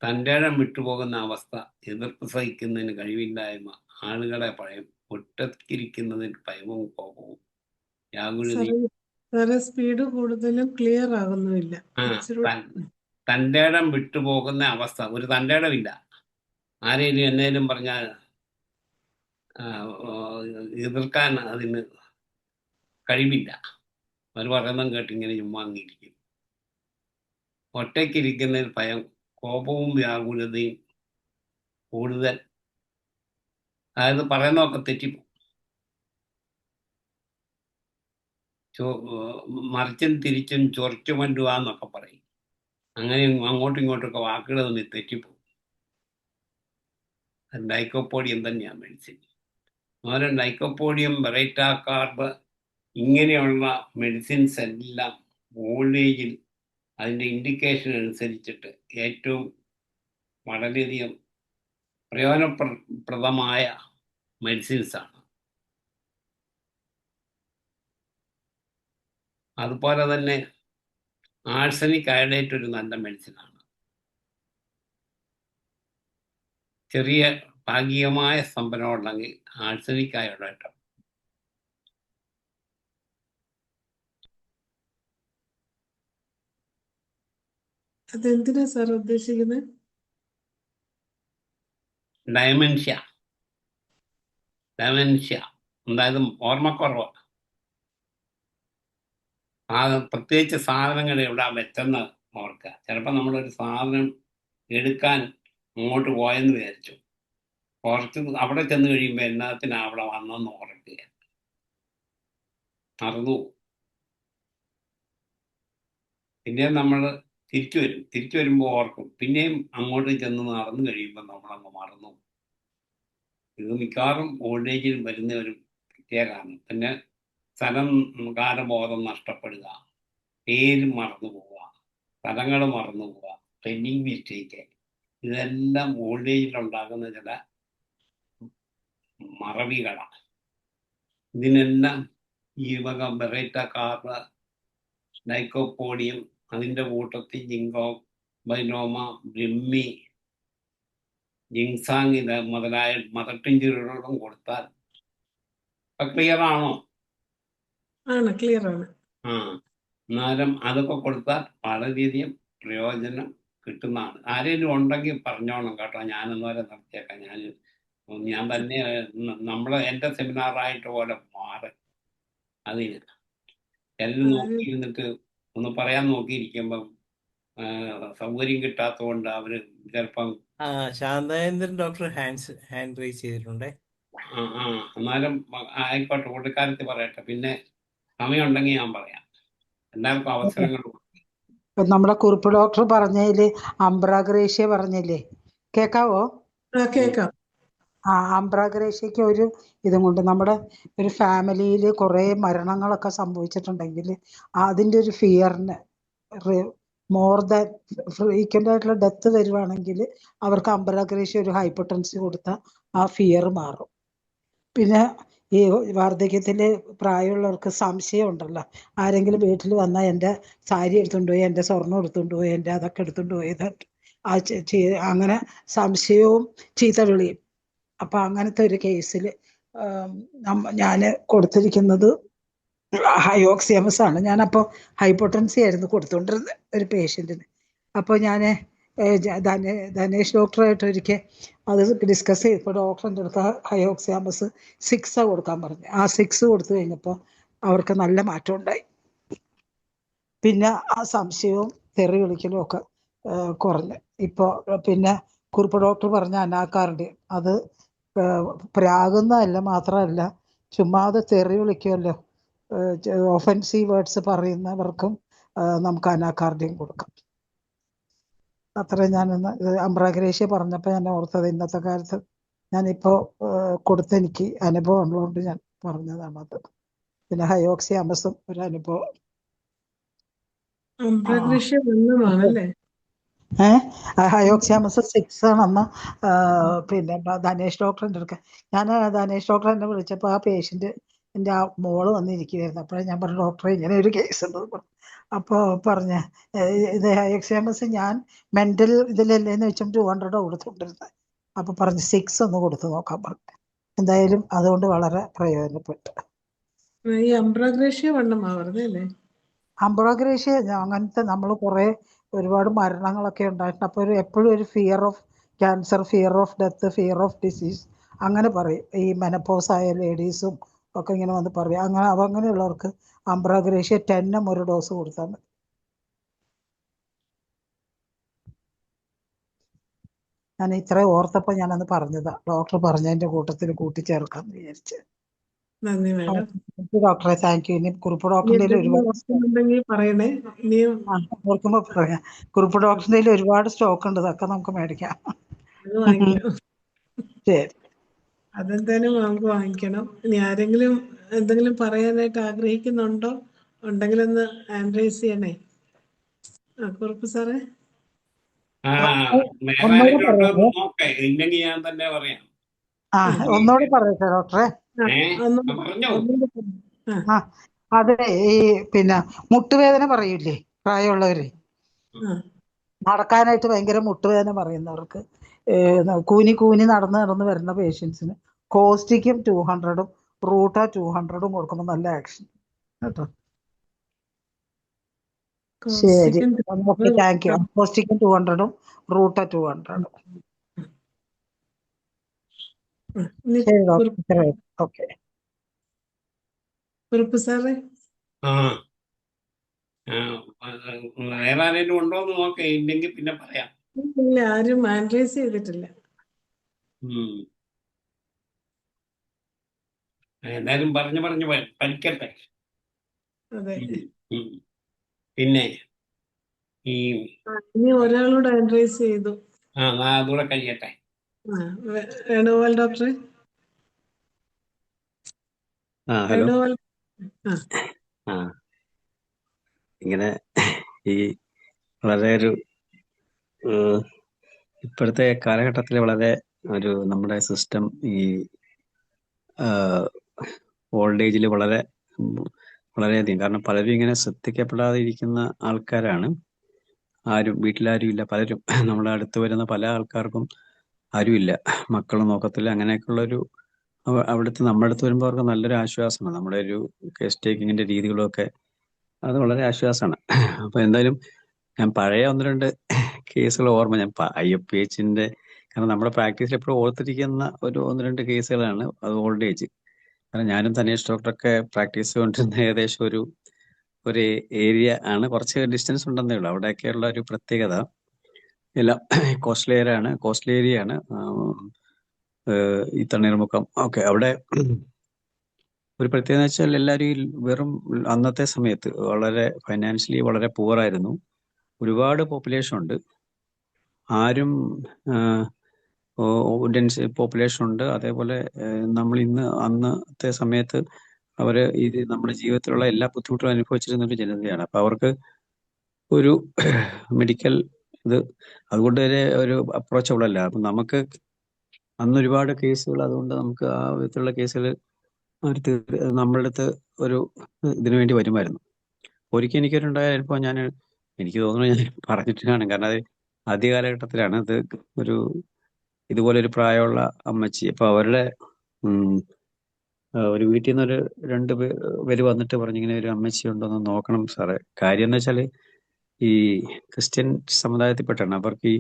തൻ്റെ ഇടം വിട്ടുപോകുന്ന അവസ്ഥ, എതിർപ്പ് സഹിക്കുന്നതിന് കഴിവില്ലായ്മ, ആളുകളെ ഭയം, ഒറ്റക്കിരിക്കുന്നതിന് ഭയവും കോപവും, വ്യാകുലതയും. സ്പീഡ് കൂടുതലും ക്ലിയർ ആകുന്നുമില്ല. തൻ്റെ ഇടം വിട്ടുപോകുന്ന അവസ്ഥ. ഒരു തൻ്റെ ഇടമില്ല. ആരെയും എന്നേലും പറഞ്ഞാൽ എതിർക്കാൻ അതിന് കഴിവില്ല. അവർ പറയുന്നതും കേട്ട് ഇങ്ങനെ ചുമ്മാ അങ്ങിരിക്കും. ഒറ്റയ്ക്കിരിക്കുന്നതിൽ ഭയം, കോപവും വ്യാകുലതയും കൂടുതൽ. അതായത് പറയുന്നതൊക്കെ തെറ്റിപ്പോകും. മറിച്ചും തിരിച്ചും ചൊറിച്ചു കൊണ്ടുവാന്നൊക്കെ പറയും. അങ്ങനെ അങ്ങോട്ടും ഇങ്ങോട്ടൊക്കെ വാക്കുകൾ തമ്മിൽ തെറ്റിപ്പോകും. ലൈക്കോപോഡിയം തന്നെയാണ് മെഡിസിൻ. അതുപോലെ ലൈക്കോപോഡിയം, ബെറൈറ്റ കാർബ് ഇങ്ങനെയുള്ള മെഡിസിൻസ് എല്ലാം ഓൾഡ് ഏജിൽ അതിൻ്റെ ഇൻഡിക്കേഷൻ അനുസരിച്ചിട്ട് ഏറ്റവും വളരെയധികം പ്രയോജനപ്രദമായ മെഡിസിൻസാണ്. അതുപോലെ തന്നെ ആഴ്സനിക് അയഡേറ്റ് ഒരു നല്ല മെഡിസിനാണ്. ചെറിയ ഭാഗികമായ സ്തംഭനം ഉണ്ടെങ്കിൽ ആഴ്സനിക് അയഡേറ്റ്. അതെന്തിനാ സാർ ഉദ്ദേശിക്കുന്നത്? ഡയമെൻഷ്യ അതായത് ഓർമ്മക്കുറവ്. പ്രത്യേകിച്ച് സാധനങ്ങൾ എവിടെ വെച്ചെന്ന് ഓർക്കുക. ചിലപ്പോൾ നമ്മളൊരു സാധനം എടുക്കാൻ അങ്ങോട്ട് പോയെന്ന് വിചാരിച്ചു, കുറച്ച് അവിടെ ചെന്ന് കഴിയുമ്പോൾ എന്നത്തിനാ അവിടെ വന്നെന്ന് ഓർക്കുക, മറന്നു. പിന്നെ നമ്മൾ തിരിച്ചു വരുമ്പോൾ ഓർക്കും, പിന്നെയും അങ്ങോട്ട് ചെന്ന് നടന്നു കഴിയുമ്പോൾ നമ്മളങ്ങ് മറന്നു. ഇത് മിക്കവാറും ഓൾഡ് ഏജിൽ വരുന്ന ഒരു പ്രത്യേകമാണ്. പിന്നെ സ്ഥലം കാലബോധം നഷ്ടപ്പെടുക, പേര് മറന്നു പോവുക, സ്ഥലങ്ങൾ മറന്നു പോവുക, സ്പെല്ലിംഗ് മിസ്റ്റേക്ക്, ഇതെല്ലാം ഓൾഡ് ഏജിലുണ്ടാകുന്ന ചില മറവികളാണ്. ഇതിനെല്ലാം ഈ വക ബെറൈറ്റ കാർബ്, ലൈക്കോപോഡിയം, അതിൻ്റെ കൂട്ടത്തിൽ ജിങ്കോ ബൈലോമ, ബ്രിമ്മി, ജിങ്സാങ് ഇത് മുതലായ മദർ ടിഞ്ചറുകളും കൊടുത്താൽ ക്ലിയർ ആണോ? ആണ്, ക്ലിയർ ആണ്. എന്നാലും അതൊക്കെ കൊടുത്താൽ വളരെയധികം പ്രയോജനം കിട്ടുന്നതാണ്. ആരെങ്കിലും ഉണ്ടെങ്കിൽ പറഞ്ഞോണം കേട്ടോ, ഞാനെന്നുവരെ നടത്തിയേക്കാം. ഞാൻ തന്നെ എൻ്റെ സെമിനാറായിട്ട് പോലെ മാറി അതിന് ചിലര് ആര് നോക്കിയിരുന്നിട്ട് ഒന്ന് പറയാൻ നോക്കിയിരിക്കുമ്പം സൗകര്യം കിട്ടാത്തതുകൊണ്ട് അവര് ചിലപ്പം ശാന്തേന്ദ്രൻ ഡോക്ടർ ഹാൻഡ് റൈസ് ചെയ്തിട്ടുണ്ടേ. എന്നാലും ആയിക്കോട്ടെ, പുള്ളിക്കാരത്തി പറയട്ടെ, പിന്നെ സമയമുണ്ടെങ്കിൽ ഞാൻ പറയാം. എല്ലാവർക്കും അവസരങ്ങൾ ഇപ്പൊ നമ്മുടെ കുറുപ്പ് ഡോക്ടർ പറഞ്ഞതില് അംബ്രാഗ്രേഷ്യ പറഞ്ഞില്ലേ, കേക്കാവോ? കേക്കാം. അംബ്രാഗ്രേഷ്യക്ക് ഒരു ഇതും കൊണ്ട് നമ്മുടെ ഒരു ഫാമിലിയിൽ കുറെ മരണങ്ങളൊക്കെ സംഭവിച്ചിട്ടുണ്ടെങ്കിൽ അതിന്റെ ഒരു ഫിയറിന് മോർ ദാൻ ഫ്രീക്വന്റ് ആയിട്ടുള്ള ഡെത്ത് വരുവാണെങ്കിൽ അവർക്ക് അംബ്രാഗ്രേഷ്യ ഒരു ഹൈപ്പർടെൻസി കൊടുത്താൽ ആ ഫിയർ മാറും. പിന്നെ ഈ വാർദ്ധക്യത്തില് പ്രായമുള്ളവർക്ക് സംശയം ഉണ്ടല്ലോ, ആരെങ്കിലും വീട്ടിൽ വന്നാൽ എൻ്റെ സാരി എടുത്തുകൊണ്ട് പോയി, എൻ്റെ സ്വർണം എടുത്തുകൊണ്ട് പോയി, എൻ്റെ അതൊക്കെ എടുത്തുകൊണ്ട് പോയി, അങ്ങനെ സംശയവും ചീത്ത വിളിയും. അപ്പൊ അങ്ങനത്തെ ഒരു കേസിൽ ഞാൻ കൊടുത്തിരിക്കുന്നത് ഹയോക്സിയമസ് ആണ്. ഞാനപ്പോൾ ഹൈപ്പോട്ടൻസി ആയിരുന്നു കൊടുത്തുകൊണ്ടിരുന്നത് ഒരു പേഷ്യൻറ്റിന്. അപ്പോൾ ഞാൻ ധനേഷ് ഡോക്ടറായിട്ട് ഒരിക്കൽ അത് ഡിസ്കസ് ചെയ്തപ്പോൾ ഡോക്ടറിൻ്റെ അടുത്ത് ഹയോക്സിയാമസ് 6 കൊടുക്കാൻ പറഞ്ഞു. ആ 6 കൊടുത്തു കഴിഞ്ഞപ്പോൾ അവർക്ക് നല്ല മാറ്റം ഉണ്ടായി. പിന്നെ ആ സംശയവും തെറി വിളിക്കലും ഒക്കെ കുറഞ്ഞു. ഇപ്പോൾ പിന്നെ കുറുപ്പ് ഡോക്ടർ പറഞ്ഞ അനാക്കാർഡിയം അത് പ്രാകുന്നതല്ല, മാത്രമല്ല ചുമ്മാതെ തെറി വിളിക്കുമല്ലോ, ഒഫൻസീവ് വേർഡ്സ് പറയുന്നവർക്കും നമുക്ക് അനാക്കാർഡിയം കൊടുക്കാം. അത്രയും ഞാനൊന്ന് അംബ്രാഗ്രേഷ്യ പറഞ്ഞപ്പോൾ ഞാൻ ഓർത്തത് ഇന്നത്തെ കാലത്ത് ഞാനിപ്പോൾ കൊടുത്തെനിക്ക് അനുഭവം ഉള്ളതുകൊണ്ട് ഞാൻ പറഞ്ഞതാണ് അത്. പിന്നെ ഹയോക്സിയാമസും ഒരു അനുഭവം. അംബ്രാഗ്രേഷ്യ വെള്ളമാണല്ലേ? ഹയോക്സിയാമസ് 6 ആണെന്ന് പിന്നെ ധനേഷ് ഡോക്ടറിൻ്റെ അടുക്ക ഞാൻ ധനേഷ് ഡോക്ടർ എന്നെ വിളിച്ചപ്പോൾ ആ പേഷ്യന്റ് എൻ്റെ ആ മോള് വന്നിരിക്കുകയായിരുന്നു. അപ്പോഴേ ഞാൻ പറഞ്ഞു, ഡോക്ടറെ ഇങ്ങനെ ഒരു കേസ് ഉണ്ടെന്ന് പറഞ്ഞു. അപ്പോൾ പറഞ്ഞ ഇത് ഹയോക്സിയാമസ് ഞാൻ മെന്റൽ ഇതിലല്ലേന്ന് വെച്ചും 200 കൊടുത്തുകൊണ്ടിരുന്നത്. അപ്പൊ പറഞ്ഞ് 6 ഒന്ന് കൊടുത്തു നോക്കാൻ പറഞ്ഞു. എന്തായാലും അതുകൊണ്ട് വളരെ പ്രയോജനപ്പെട്ടു. ഈ അംബ്രാഗ്രേഷ്യ വണ്ണമാവരുതേ അല്ലേ? അംബ്രാഗ്രേഷ്യ അങ്ങനത്തെ നമ്മൾ കുറെ ഒരുപാട് മരണങ്ങളൊക്കെ ഉണ്ടായിട്ടുണ്ട്. അപ്പോൾ എപ്പോഴും ഒരു fear of cancer, fear of death, fear of disease അങ്ങനെ പറയും. ഈ മെനപ്പോസ് ആയ ലേഡീസും ഒക്കെ ഇങ്ങനെ വന്ന് പറയും. അങ്ങനെയുള്ളവർക്ക് അംബ്രാഗ്രേഷ്യ 10 ഒരു ഡോസ് കൊടുത്താൽ മതി. ഞാൻ ഇത്രയും ഓർത്തപ്പോൾ ഞാനന്ന് പറഞ്ഞതാ, ഡോക്ടർ പറഞ്ഞതിന്റെ കൂട്ടത്തിൽ കൂട്ടിച്ചേർക്കാന്ന് വിചാരിച്ച്. നന്ദി മാഡം. ഡോക്ടറെ താങ്ക് യു. ഇനി കുറുപ്പ് ഇനി ഡോക്ടറിന്റെ എന്തെങ്കിലും ഒരുപാട് ഓർക്കുന്നുണ്ടെങ്കിൽ പറയണേ. ഇനിയും ഓർക്കുമ്പോ പറയാം. കുറുപ്പ് ഡോക്ടറിന്റെ ഒരുപാട് സ്റ്റോക്ക് ഉണ്ട്, അതൊക്കെ നമുക്ക് മേടിക്കാം. അത് വാങ്ങിക്കണം. ശരി. അതെന്തായാലും നമുക്ക് വാങ്ങിക്കണം. ഇനി ആരെങ്കിലും എന്തെങ്കിലും പറയാനായിട്ട് ആഗ്രഹിക്കുന്നുണ്ടോ? ഉണ്ടെങ്കിലൊന്ന് ഹാൻഡ് റൈസ് ചെയ്യണേ. കുറുപ്പ് സാറേ. വേറെ ഒന്നുകൂടെ ആരെങ്കിലും ഉണ്ടോ പറയാമോ? എന്ന് നോക്കേ, ഇല്ലെങ്കിൽ ഞാൻ തന്നെ പറയാം. ഒന്നുകൂടെ പറയട്ടെ ഡോക്ടറെ? പറഞ്ഞോ. ആ അതെ, ഈ പിന്നെ മുട്ടുവേദന പറയൂലേ പ്രായമുള്ളവര്, നടക്കാനായിട്ട് ഭയങ്കര മുട്ടുവേദന പറയുന്നവർക്ക്, കൂനി കൂനി നടന്ന് വരുന്ന പേഷ്യൻസിന് കോസ്റ്റിക്കും 200 റൂട്ട 200 കൊടുക്കുമ്പോൾ നല്ല ആക്ഷൻ കേട്ടോ. ശരി, ഓക്കെ, താങ്ക് യു. കോസ്റ്റിക്കും 200 റൂട്ട 200. ശരി ഡോക്ടർ, ഓക്കെ. കുറുപ്പ് സാറേ. വേറെ ആരെങ്കിലും ഉണ്ടോ എന്ന് നോക്കേ, ഇല്ലെങ്കിൽ പിന്നെ പറയാം. ഇല്ല, ആരും ഹാൻഡ് റൈസ് ചെയ്തിട്ടില്ല. എല്ലാരും പറഞ്ഞു പഠിക്കട്ടെ. അതെ. പിന്നെ ഇനി ഒരാളോട് ഹാൻഡ് റൈസ് ചെയ്തു. അതുകൂടെ കഴിയട്ടെ. വേണുഗോപാൽ ഡോക്ടറെ. ഹലോ. വേണുഗോപാൽ. ഇങ്ങനെ ഈ വളരെ ഒരു ഇപ്പോഴത്തെ കാലഘട്ടത്തിൽ വളരെ ഒരു നമ്മുടെ സിസ്റ്റം ഈ ഓൾഡ് ഏജിൽ വളരെയധികം, കാരണം പലരും ഇങ്ങനെ ശ്രദ്ധിക്കപ്പെടാതെ ഇരിക്കുന്ന ആൾക്കാരാണ്. വീട്ടിലാരും ഇല്ല, പലരും നമ്മുടെ അടുത്ത് വരുന്ന പല ആൾക്കാർക്കും ആരുമില്ല, മക്കളും നോക്കത്തില്ല. അങ്ങനെയൊക്കെയുള്ളൊരു നമ്മുടെ അടുത്ത് വരുമ്പോൾ അവർക്ക് നല്ലൊരു ആശ്വാസമാണ് നമ്മുടെ ഒരു കേസ് ടേക്കിങ്ങിന്റെ രീതികളൊക്കെ. അത് വളരെ ആശ്വാസമാണ്. അപ്പൊ എന്തായാലും ഞാൻ പഴയ 1-2 കേസുകൾ ഓർമ്മ, ഞാൻ IFPHന്റെ, കാരണം നമ്മുടെ പ്രാക്ടീസിൽ എപ്പോഴും ഓർത്തിരിക്കുന്ന ഒരു 1-2 കേസുകളാണ്. അത് ഓൾഡ് ഏജ്, കാരണം ഞാനും തനേഷ് ഡോക്ടറൊക്കെ പ്രാക്ടീസ് കൊണ്ടിരുന്ന ഏകദേശം ഒരു ഏരിയ ആണ്. കുറച്ച് ഡിസ്റ്റൻസ് ഉണ്ടെന്നേ ഉള്ളൂ. അവിടെയൊക്കെയുള്ള ഒരു പ്രത്യേകത എല്ലാം കോസ്റ്റൽ ഏരിയ ആണ്. ഈ തണ്ണീർമുക്കം ഒക്കെ അവിടെ ഒരു പ്രത്യേകത എന്ന് വെച്ചാൽ എല്ലാവരും ഈ വെറും അന്നത്തെ സമയത്ത് വളരെ ഫൈനാൻഷ്യലി വളരെ പുവറായിരുന്നു. ഒരുപാട് പോപ്പുലേഷൻ ഉണ്ട്. ആരും ഡെൻസ് പോപ്പുലേഷൻ ഉണ്ട്. അതേപോലെ നമ്മൾ അന്നത്തെ സമയത്ത് അവര് ഇത് നമ്മുടെ ജീവിതത്തിലുള്ള എല്ലാ ബുദ്ധിമുട്ടുകളും അനുഭവിച്ചിരുന്ന ഒരു ജനതയാണ്. അപ്പൊ അവർക്ക് ഒരു മെഡിക്കൽ ഇത് അതുകൊണ്ട് തന്നെ ഒരു അപ്രോച്ചബിൾ അല്ല. അപ്പൊ നമുക്ക് അന്ന് ഒരുപാട് കേസുകൾ, അതുകൊണ്ട് നമുക്ക് ആ വിധത്തിലുള്ള കേസുകൾ നമ്മളുടെ അടുത്ത് ഒരു ഇതിനു വേണ്ടി വരുമായിരുന്നു. ഒരിക്കൽ എനിക്കൊരുണ്ടായ അനുഭവം എനിക്ക് തോന്നുന്നു ഞാൻ പറഞ്ഞിട്ട് കാണും. കാരണം അത് ആദ്യ കാലഘട്ടത്തിലാണ്. അത് ഒരു ഇതുപോലെ ഒരു പ്രായമുള്ള അമ്മച്ചി, അപ്പൊ അവരുടെ ഒരു വീട്ടിൽ നിന്ന് രണ്ട് പേര് വന്നിട്ട് പറഞ്ഞു, ഇങ്ങനെ ഒരു അമ്മച്ചി ഉണ്ടോന്ന് നോക്കണം സാറേ. കാര്യം എന്ന് വെച്ചാല് ഈ ക്രിസ്ത്യൻ സമുദായത്തിൽപ്പെട്ടാണ്. അവർക്ക് ഈ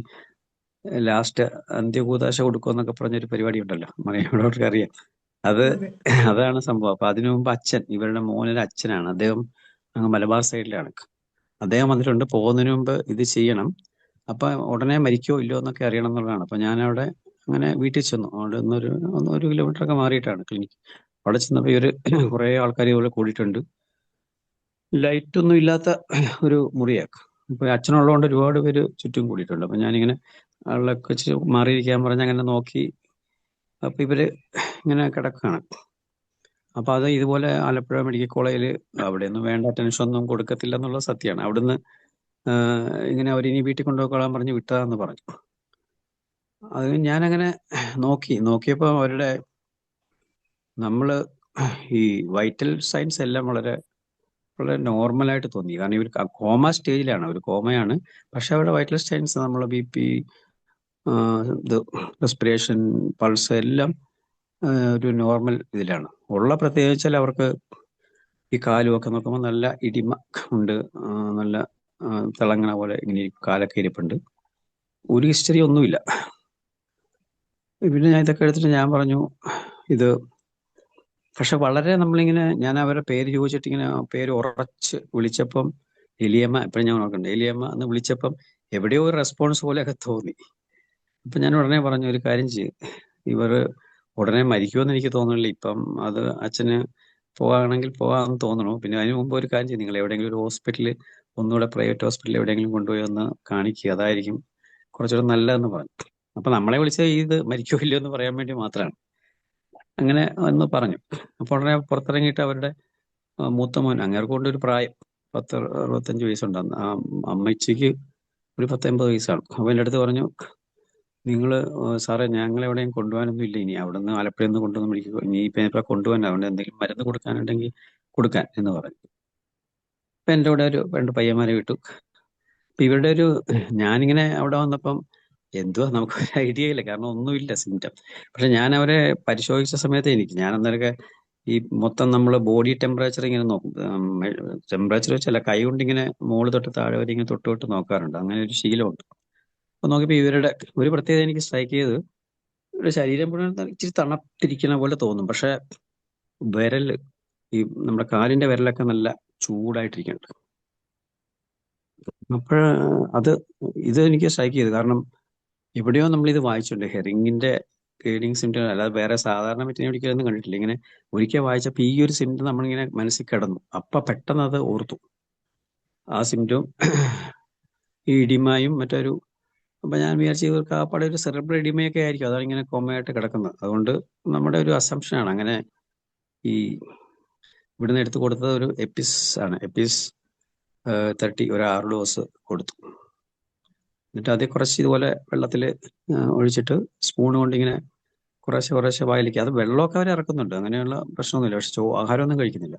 ലാസ്റ്റ് അന്ത്യകൂദാശ കൊടുക്കുമെന്നൊക്കെ പറഞ്ഞൊരു പരിപാടി ഉണ്ടല്ലോ, മലയാളികൾക്ക് അറിയാം. അതെ. അതാണ് സംഭവം. അപ്പൊ അതിനു മുമ്പ് ഇവരുടെ മോനൊരു അച്ഛനാണ്. അദ്ദേഹം അങ്ങ് മലബാർ സൈഡിലാണ്. അദ്ദേഹം വന്നിട്ടുണ്ട്. പോകുന്നതിന് മുമ്പ് ഇത് ചെയ്യണം. അപ്പൊ ഉടനെ മരിക്കോ ഇല്ലയോ എന്നൊക്കെ അറിയണം എന്നുള്ളതാണ്. അപ്പൊ ഞാൻ അവിടെ അങ്ങനെ വീട്ടിൽ ചെന്നു. അവിടെ ഒരു കിലോമീറ്റർ ഒക്കെ മാറിയിട്ടാണ് ക്ലിനിക്ക്. അവിടെ ചെന്നപ്പോ കുറെ ആൾക്കാർ ഇതുപോലെ കൂടിയിട്ടുണ്ട്. ലൈറ്റ് ഒന്നും ഇല്ലാത്ത ഒരു മുറിയാക്ക്. ഇപ്പൊ അച്ഛനുള്ളതുകൊണ്ട് ഒരുപാട് പേര് ചുറ്റും കൂടിയിട്ടുണ്ട്. അപ്പൊ ഞാനിങ്ങനെ ആളൊക്കെ വെച്ച് മാറിയിരിക്കാൻ പറഞ്ഞ് അങ്ങനെ നോക്കി. അപ്പൊ ഇവര് ഇങ്ങനെ കിടക്കാണ്. അപ്പൊ അത് ഇതുപോലെ ആലപ്പുഴ മെഡിക്കൽ കോളേജിൽ അവിടെയൊന്നും വേണ്ട ടെൻഷൻ ഒന്നും കൊടുക്കത്തില്ല എന്നുള്ളത് സത്യമാണ്. അവിടുന്ന് ഇങ്ങനെ അവരിനി വീട്ടിൽ കൊണ്ടുപോയിക്കോളാൻ പറഞ്ഞ് വിട്ടതാന്ന് പറഞ്ഞു. അത് ഞാനങ്ങനെ നോക്കിയപ്പോ അവരുടെ നമ്മള് ഈ വൈറ്റൽ സൈൻസ് എല്ലാം വളരെ വളരെ നോർമലായിട്ട് തോന്നി. കാരണം ഇവർ കോമ സ്റ്റേജിലാണ്, ഒരു കോമയാണ്. പക്ഷെ അവരുടെ വൈറ്റൽ സൈൻസ് നമ്മളെ BP, ഇത് റെസ്പിറേഷൻ, പൾസ് എല്ലാം ഒരു നോർമൽ ഇതിലാണ്. ഉള്ള പ്രത്യേകത വെച്ചാൽ അവർക്ക് ഈ കാലും ഒക്കെ നോക്കുമ്പോൾ നല്ല ഇടിമ ഉണ്ട്. നല്ല തിളങ്ങണ പോലെ ഇങ്ങനെ കാലൊക്കെ ഇരിപ്പുണ്ട്. ഒരു ഹിസ്റ്ററി ഒന്നുമില്ല. പിന്നെ ഞാൻ ഇതൊക്കെ എടുത്തിട്ട് ഞാൻ പറഞ്ഞു ഇത്. പക്ഷെ വളരെ ഞാൻ അവരുടെ പേര് ചോദിച്ചിട്ട് ഇങ്ങനെ പേര് ഉറച്ച് വിളിച്ചപ്പം എലിയമ്മ, എപ്പോഴും ഞാൻ നോക്കണ്ട എലിയമ്മ എന്ന് വിളിച്ചപ്പം എവിടെയോ ഒരു റെസ്പോൺസ് പോലെയൊക്കെ തോന്നി. അപ്പൊ ഞാൻ ഉടനെ പറഞ്ഞു, ഒരു കാര്യം ചെയ്യും, ഇവർ ഉടനെ മരിക്കുമെന്ന് എനിക്ക് തോന്നുന്നില്ല. ഇപ്പം അത് അച്ഛന് പോകാണെങ്കിൽ പോകാമെന്ന് തോന്നണു. പിന്നെ അതിന് മുമ്പ് ഒരു കാര്യം ചെയ്യും, നിങ്ങൾ എവിടെയെങ്കിലും ഒരു ഹോസ്പിറ്റലിൽ, ഒന്നുകൂടെ പ്രൈവറ്റ് ഹോസ്പിറ്റലിൽ എവിടെയെങ്കിലും കൊണ്ടുപോയി ഒന്ന് കാണിക്കുക, അതായിരിക്കും കുറച്ചുകൂടെ നല്ലതെന്ന് പറഞ്ഞു. അപ്പൊ നമ്മളെ വിളിച്ചത് ഇത് മരിക്കോ ഇല്ലയോ എന്ന് പറയാൻ വേണ്ടി മാത്രമാണ്. അങ്ങനെ എന്ന് പറഞ്ഞു. അപ്പൊ ഉടനെ പുറത്തിറങ്ങിയിട്ട് അവരുടെ മൂത്ത മോൻ, അങ്ങേർക്ക് കൊണ്ട് ഒരു പ്രായം 65 വയസ്സുണ്ട്. അമ്മച്ചിക്ക് ഒരു 80 വയസ്സാണ്. അപ്പൊ എൻ്റെ അടുത്ത് പറഞ്ഞു, നിങ്ങള് സാറേ ഞങ്ങൾ എവിടെയും കൊണ്ടുപോകാനൊന്നും ഇല്ല, ഇനി അവിടെ നിന്ന് ആലപ്പുഴയിൽ നിന്ന് കൊണ്ടുവന്ന് വിളിക്കുക, ഇനി ഇപ്പൊ കൊണ്ടുപോകാൻ അവിടെ എന്തെങ്കിലും മരുന്ന് കൊടുക്കാനുണ്ടെങ്കിൽ കൊടുക്കാൻ എന്ന് പറഞ്ഞു. അപ്പൊ എൻ്റെ കൂടെ രണ്ട് പയ്യന്മാരെ വിട്ടു. അപ്പൊ ഇവരുടെ ഞാനിങ്ങനെ അവിടെ വന്നപ്പം എന്തുവാ നമുക്ക് ഒരു ഐഡിയ ഇല്ല, കാരണം ഒന്നുമില്ല സിംറ്റം. പക്ഷെ ഞാൻ അവരെ പരിശോധിച്ച സമയത്ത് ഞാൻ അന്നേരമൊക്കെ ഈ മൊത്തം നമ്മള് ബോഡി ടെമ്പറേച്ചർ ഇങ്ങനെ നോക്കും. ടെമ്പറേച്ചർ വെച്ചല്ല, കൈ കൊണ്ട് ഇങ്ങനെ മുകളിൽ തൊട്ട് താഴെ വരെ ഇങ്ങനെ തൊട്ട് നോക്കാറുണ്ട്. അങ്ങനെ ഒരു ശീലമുണ്ട്. അപ്പൊ നോക്കിയപ്പോ ഇവരുടെ ഒരു പ്രത്യേകത എനിക്ക് സ്ട്രൈക്ക് ചെയ്ത്, ഇവരുടെ ശരീരം മുഴുവൻ ഇച്ചിരി തണുത്തിരിക്കുന്ന പോലെ തോന്നും. പക്ഷെ വിരല്, ഈ നമ്മുടെ കാലിന്റെ വിരലൊക്കെ നല്ല ചൂടായിട്ടിരിക്കുന്നുണ്ട്. അപ്പോഴ ഇത് എനിക്ക് സ്ട്രൈക്ക് ചെയ്തു. കാരണം എവിടെയോ നമ്മൾ ഇത് വായിച്ചിട്ടുണ്ട്, ഹെറിങ്ങിന്റെ ഗ്രേഡിങ് സിംറ്റം, അല്ലാതെ വേറെ സാധാരണ മെറ്റിനെ ഒരിക്കലൊന്നും കണ്ടിട്ടില്ല. ഇങ്ങനെ ഒരിക്കൽ വായിച്ചപ്പോൾ ഈ ഒരു സിംറ്റം നമ്മളിങ്ങനെ മനസ്സിൽ കിടന്നു. അപ്പൊ പെട്ടെന്ന് അത് ഓർത്തു, ആ സിംറ്റവും ഈ ഇടിമയും മറ്റൊരു. അപ്പൊ ഞാൻ വിചാരിച്ചു ഇവർക്ക് ആപ്പാടെ ഒരു സെറിബ്രൽ ഇടിമയൊക്കെ ആയിരിക്കും, അതാണ് ഇങ്ങനെ കോമയായിട്ട് കിടക്കുന്നത്. അതുകൊണ്ട് നമ്മുടെ ഒരു അസംഷനാണ്. അങ്ങനെ ഈ ഇവിടുന്ന് എടുത്തു കൊടുത്തത് ഒരു എപ്പിസ് ആണ്. എപ്പിസ് 30 ഒരു 6 ഡോസ് കൊടുത്തു. എന്നിട്ട് അതേ കുറച്ച് ഇതുപോലെ വെള്ളത്തിൽ ഒഴിച്ചിട്ട് സ്പൂൺ കൊണ്ട് ഇങ്ങനെ കുറേശ്ശെ വായിലേക്ക്, അത് വെള്ളമൊക്കെ അവർ ഇറക്കുന്നുണ്ട്, അങ്ങനെയുള്ള പ്രശ്നമൊന്നുമില്ല. പക്ഷെ ആഹാരമൊന്നും കഴിക്കുന്നില്ല.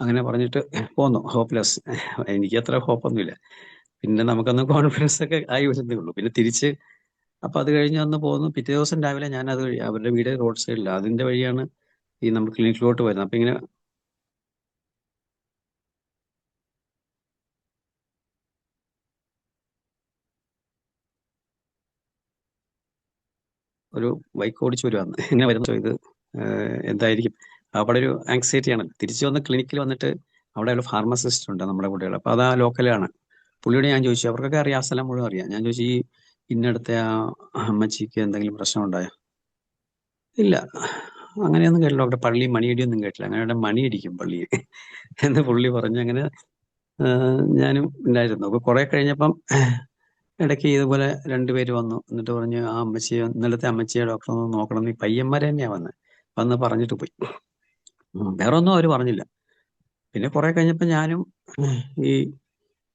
അങ്ങനെ പറഞ്ഞിട്ട് പോന്നു. ഹോപ്പ്ലെസ്. എനിക്ക് അത്ര ഹോപ്പൊന്നുമില്ല. പിന്നെ നമുക്കൊന്ന് കോൺഫിഡൻസ് ഒക്കെ ആയി വരുന്നേ ഉള്ളൂ. പിന്നെ തിരിച്ച് അപ്പൊ അത് കഴിഞ്ഞ് അന്ന് പോന്നു. പിറ്റേ ദിവസം രാവിലെ ഞാൻ അവരുടെ വീട് റോഡ് സൈഡില്ല, അതിന്റെ വഴിയാണ് ഈ നമ്മൾ ക്ലിനിക്കിലോട്ട് വരുന്നത്. അപ്പൊ ഇങ്ങനെ ഒരു ബൈക്ക് ഓടിച്ചു വരുവാന്ന് ഇങ്ങനെ വരുന്ന ഇത് എന്തായിരിക്കും. അവിടെ ഒരു ആങ്സൈറ്റിയാണ്. തിരിച്ചു വന്ന് ക്ലിനിക്കിൽ വന്നിട്ട് അവിടെ ഒരു ഫാർമസിസ്റ്റ് ഉണ്ട് നമ്മുടെ കൂടെയുള്ള, അപ്പോൾ അത് ആ ലോക്കലാണ്. പുള്ളിയോട് ഞാൻ ചോദിച്ചു, അവർക്കൊക്കെ അറിയാം, ആ സ്ഥലം മുഴുവൻ അറിയാം. ഞാൻ ചോദിച്ചു, ഈ ഇന്നടുത്തെ ആ അമ്മച്ചിക്ക് എന്തെങ്കിലും പ്രശ്നം ഉണ്ടായോ? ഇല്ല, അങ്ങനെയൊന്നും കേട്ടില്ല ഡോക്ടർ, പള്ളി മണിയടിയൊന്നും കേട്ടില്ല, അങ്ങനെ മണിയടിക്കും പള്ളിയിൽ എന്ന് പുള്ളി പറഞ്ഞു. അങ്ങനെ ഞാനും ഉണ്ടായിരുന്നു. അപ്പൊ കുറെ കഴിഞ്ഞപ്പം ഇടയ്ക്ക് ഇതുപോലെ രണ്ടുപേര് വന്നു, എന്നിട്ട് പറഞ്ഞു, ആ അമ്മച്ചിയെ, ഇന്നലത്തെ അമ്മച്ചിയെ ഡോക്ടർ ഒന്ന് നോക്കണം. ഈ പയ്യന്മാരെ തന്നെയാ വന്ന് പറഞ്ഞിട്ട് പോയി. വേറെ ഒന്നും അവർ പറഞ്ഞില്ല. പിന്നെ കുറെ കഴിഞ്ഞപ്പോൾ ഞാനും ഈ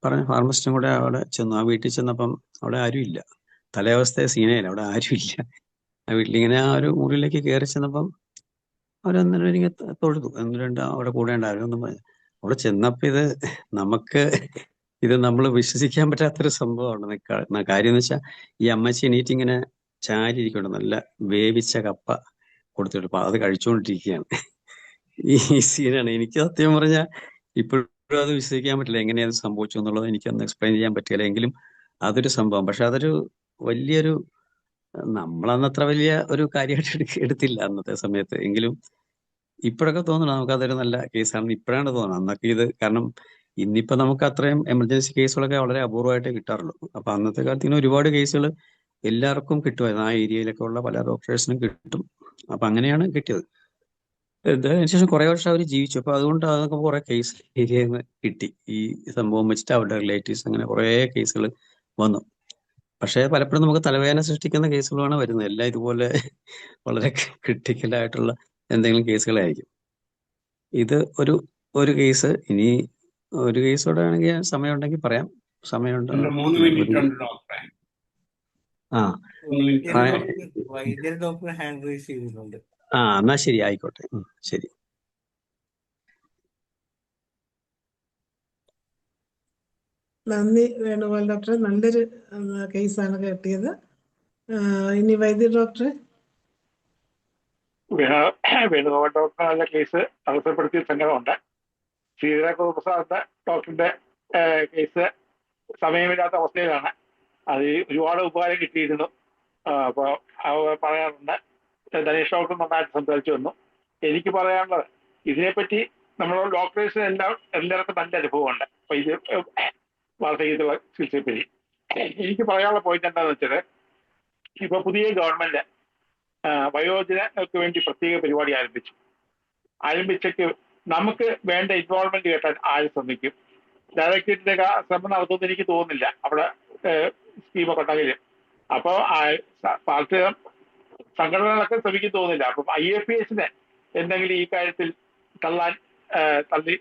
പറഞ്ഞ ഫാർമസിസ്റ്റും കൂടെ അവിടെ ചെന്നു. ആ വീട്ടിൽ ചെന്നപ്പം അവിടെ ആരും ഇല്ല. തലയവസ്ഥ സീനയില്ല, അവിടെ ആരും ഇല്ല. ആ വീട്ടിലിങ്ങനെ ആ ഒരു മുറിയിലേക്ക് കയറി ചെന്നപ്പം അവരൊന്നും എനിക്ക് തൊഴുതു, ഒന്ന് രണ്ട് അവിടെ കൂടെ ഉണ്ടായിരുന്നു ഒന്നും പറഞ്ഞു. അവിടെ ചെന്നപ്പോ നമുക്ക് ഇത് നമ്മൾ വിശ്വസിക്കാൻ പറ്റാത്തൊരു സംഭവമാണ്. കാര്യം എന്ന് വെച്ചാൽ ഈ അമ്മച്ചി എണീറ്റ് ഇങ്ങനെ ചാരി ഇരിക്കുന്നുണ്ട്, നല്ല വേവിച്ച കപ്പ കൊടുത്തിട്ട്, അപ്പൊ അത് കഴിച്ചുകൊണ്ടിരിക്കുകയാണ്. ഈ സീനാണ് എനിക്ക് സത്യം പറഞ്ഞാൽ ഇപ്പോഴും അത് വിശ്വസിക്കാൻ പറ്റില്ല, എങ്ങനെയത് സംഭവിച്ചു എന്നുള്ളത് എനിക്കൊന്ന് എക്സ്പ്ലെയിൻ ചെയ്യാൻ പറ്റില്ല. എങ്കിലും അതൊരു സംഭവം. പക്ഷെ അതൊരു വലിയൊരു, നമ്മളന്നത്ര വലിയ ഒരു കാര്യമായിട്ട് എടുത്തില്ല അന്നത്തെ സമയത്ത്. എങ്കിലും ഇപ്പോഴൊക്കെ തോന്നണം നമുക്ക് അതൊരു നല്ല കേസാണെന്ന് ഇപ്പോഴാണ് തോന്നുന്നത്. അന്നൊക്കെ ഇത്, കാരണം ഇന്നിപ്പോ നമുക്ക് അത്രയും എമർജൻസി കേസുകളൊക്കെ വളരെ അപൂർവമായിട്ടേ കിട്ടാറുള്ളൂ. അപ്പൊ അന്നത്തെ കാലത്ത് ഇങ്ങനെ ഒരുപാട് കേസുകൾ എല്ലാവർക്കും കിട്ടുമായിരുന്നു. ആ ഏരിയയിലൊക്കെ ഉള്ള പല ഡോക്ടേഴ്സിനും കിട്ടും. അപ്പൊ അങ്ങനെയാണ് കിട്ടിയത്. അതിനുശേഷം കുറെ വർഷം അവർ ജീവിച്ചു. അപ്പൊ അതുകൊണ്ട് അതൊക്കെ കുറെ കേസ് ഏരിയയിൽ നിന്ന് കിട്ടി. ഈ സംഭവം വെച്ചിട്ട് അവരുടെ റിലേറ്റീവ്സ് അങ്ങനെ കുറെ കേസുകൾ വന്നു. പക്ഷെ പലപ്പോഴും നമുക്ക് തലവേദന സൃഷ്ടിക്കുന്ന കേസുകളാണ് വരുന്നത്. എല്ലാം ഇതുപോലെ വളരെ ക്രിട്ടിക്കലായിട്ടുള്ള എന്തെങ്കിലും കേസുകളായിരിക്കും. ഇത് ഒരു കേസ്. ഇനി ഒരു കേസോടെ ആണെങ്കിൽ സമയം ഉണ്ടെങ്കിൽ പറയാം. സമയമുണ്ട്. 3 മിനിറ്റ് ഉണ്ട് ഡോക്ടറെ. ആ വൈദ്യർ ഡോക്ടർ ഹാൻഡ് റൈസ് ചെയ്തിട്ടുണ്ട്. എന്നാ ശരി, ആയിക്കോട്ടെ. ശരി. നന്ദി വേണുഗോപാൽ ഡോക്ടർ, നല്ലൊരു കേസാണ് കിട്ടിയത്. ഇനി വൈദ്യ ഡോക്ടറെ. വേണുഗോപാൽ ഡോക്ടർ നല്ല കേസ് അവസരപ്പെടുത്തിയ സംഘടനയുണ്ട്. ശ്രീധരപ്രസാദ് ഡോക്ടറിന്റെ കേസ് സമയമില്ലാത്ത അവസ്ഥയിലാണ്. അത് ഒരുപാട് ഉപകാരം കിട്ടിയിരുന്നു. അപ്പോൾ പറയാറുണ്ട്. ധനേഷ് ഡോക്ടർ നന്നായിട്ട് സംസാരിച്ചു വന്നു. എനിക്ക് പറയാനുള്ളത്, ഇതിനെപ്പറ്റി നമ്മൾ ഡോക്ടേഴ്സ് എല്ലാവർക്കും നല്ല അനുഭവമുണ്ട്. അപ്പൊ ഇത് വാർദ്ധക്യത്തിലുള്ള ചികിത്സയെപ്പറ്റി എനിക്ക് പറയാനുള്ള പോയിന്റ് എന്താണെന്ന് വെച്ചാൽ, ഇപ്പൊ പുതിയ ഗവൺമെന്റ് വയോജനങ്ങൾക്ക് വേണ്ടി പ്രത്യേക പരിപാടി ആരംഭിച്ചിട്ട് നമുക്ക് വേണ്ട ഇൻവോൾവ്മെന്റ് കേട്ടാൽ ആര് ശ്രമിക്കും? ഡയറക്ടറേറ്റിന്റെ ശ്രമം നടത്തുമെന്ന് എനിക്ക് തോന്നുന്നില്ല അവിടെ സ്കീമൊക്കെ ഉണ്ടെങ്കിൽ. അപ്പോൾ പാർട്ടി സംഘടനകളൊക്കെ ശ്രമിക്കും തോന്നുന്നില്ല. അപ്പം IAPS എന്തെങ്കിലും ഈ കാര്യത്തിൽ തള്ളി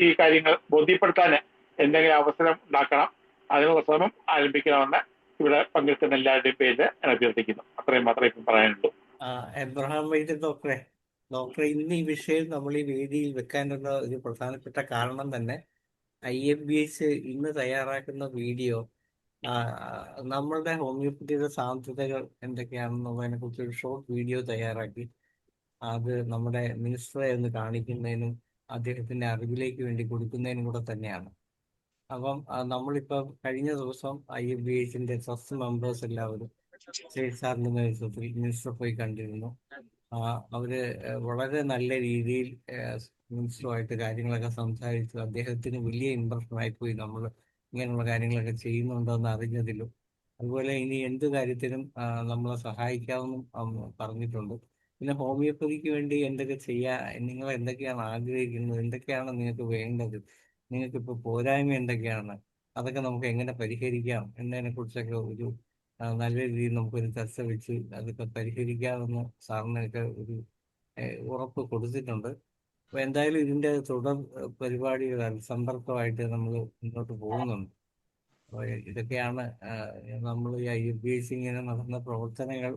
ഈ കാര്യങ്ങൾ ബോധ്യപ്പെടുത്താൻ എന്തെങ്കിലും അവസരം ഉണ്ടാക്കണം, അതിനുള്ള ശ്രമം ആരംഭിക്കണമെന്ന് ഇവിടെ പങ്കെടുക്കുന്ന എല്ലാവരുടെയും പേരിൽ അഭ്യർത്ഥിക്കുന്നു. അത്രയും മാത്രമേ ഇപ്പം പറയാനുള്ളൂ. എബ്രഹാം വൈദ്യർ ഡോക്ടറെ, ഇന്ന് ഈ വിഷയം നമ്മൾ ഈ വേദിയിൽ വെക്കാനുള്ള ഒരു പ്രധാനപ്പെട്ട കാരണം തന്നെ IAPS ഇന്ന് തയ്യാറാക്കുന്ന വീഡിയോ നമ്മളുടെ ഹോമിയോപ്പതിയുടെ സാധ്യതകൾ എന്തൊക്കെയാണെന്നുള്ളതിനെ കുറിച്ച് ഒരു ഷോർട്ട് വീഡിയോ തയ്യാറാക്കി അത് നമ്മുടെ മിനിസ്റ്ററെ ഒന്ന് കാണിക്കുന്നതിനും അദ്ദേഹത്തിന്റെ അറിവിലേക്ക് വേണ്ടി കൊടുക്കുന്നതിനും കൂടെ തന്നെയാണ്. അപ്പം നമ്മളിപ്പോൾ കഴിഞ്ഞ ദിവസം IAPSന്റെ ട്രസ്റ്റ് മെമ്പേഴ്സ് എല്ലാവരും സ്റ്റേറ്റ് സാറിന്റെ നേതൃത്വത്തിൽ മിനിസ്റ്റർ പോയി കണ്ടിരുന്നു. അവര് വളരെ നല്ല രീതിയിൽ മിനിസ്റ്ററുമായിട്ട് കാര്യങ്ങളൊക്കെ സംസാരിച്ചു. അദ്ദേഹത്തിന് വലിയ ഇമ്പ്രഷനായി പോയി നമ്മൾ ഇങ്ങനെയുള്ള കാര്യങ്ങളൊക്കെ ചെയ്യുന്നുണ്ടോ എന്ന് അറിഞ്ഞതിലും. അതുപോലെ ഇനി എന്ത് കാര്യത്തിനും നമ്മളെ സഹായിക്കാമെന്നും പറഞ്ഞിട്ടുണ്ട്. പിന്നെ ഹോമിയോപ്പതിക്ക് വേണ്ടി എന്തൊക്കെ നിങ്ങൾ എന്തൊക്കെയാണ് ആഗ്രഹിക്കുന്നത്, എന്തൊക്കെയാണ് നിങ്ങൾക്ക് വേണ്ടത്, നിങ്ങൾക്കിപ്പോൾ പോരായ്മ എന്തൊക്കെയാണ്, അതൊക്കെ നമുക്ക് എങ്ങനെ പരിഹരിക്കാം എന്നതിനെ കുറിച്ചൊക്കെ ഒരു നല്ല രീതിയിൽ നമുക്കൊരു ചർച്ച വെച്ച് അതൊക്കെ പരിഹരിക്കാമെന്ന് സാറിനൊക്കെ ഒരു ഉറപ്പ് കൊടുത്തിട്ടുണ്ട്. അപ്പൊ എന്തായാലും ഇതിന്റെ തുടർ പരിപാടികൾ സമ്പർക്കമായിട്ട് നമ്മൾ മുന്നോട്ട് പോകുന്നുണ്ട്. അപ്പോൾ ഇതൊക്കെയാണ് നമ്മൾ ഈ IAPS ഇങ്ങനെ നടന്ന പ്രവർത്തനങ്ങൾ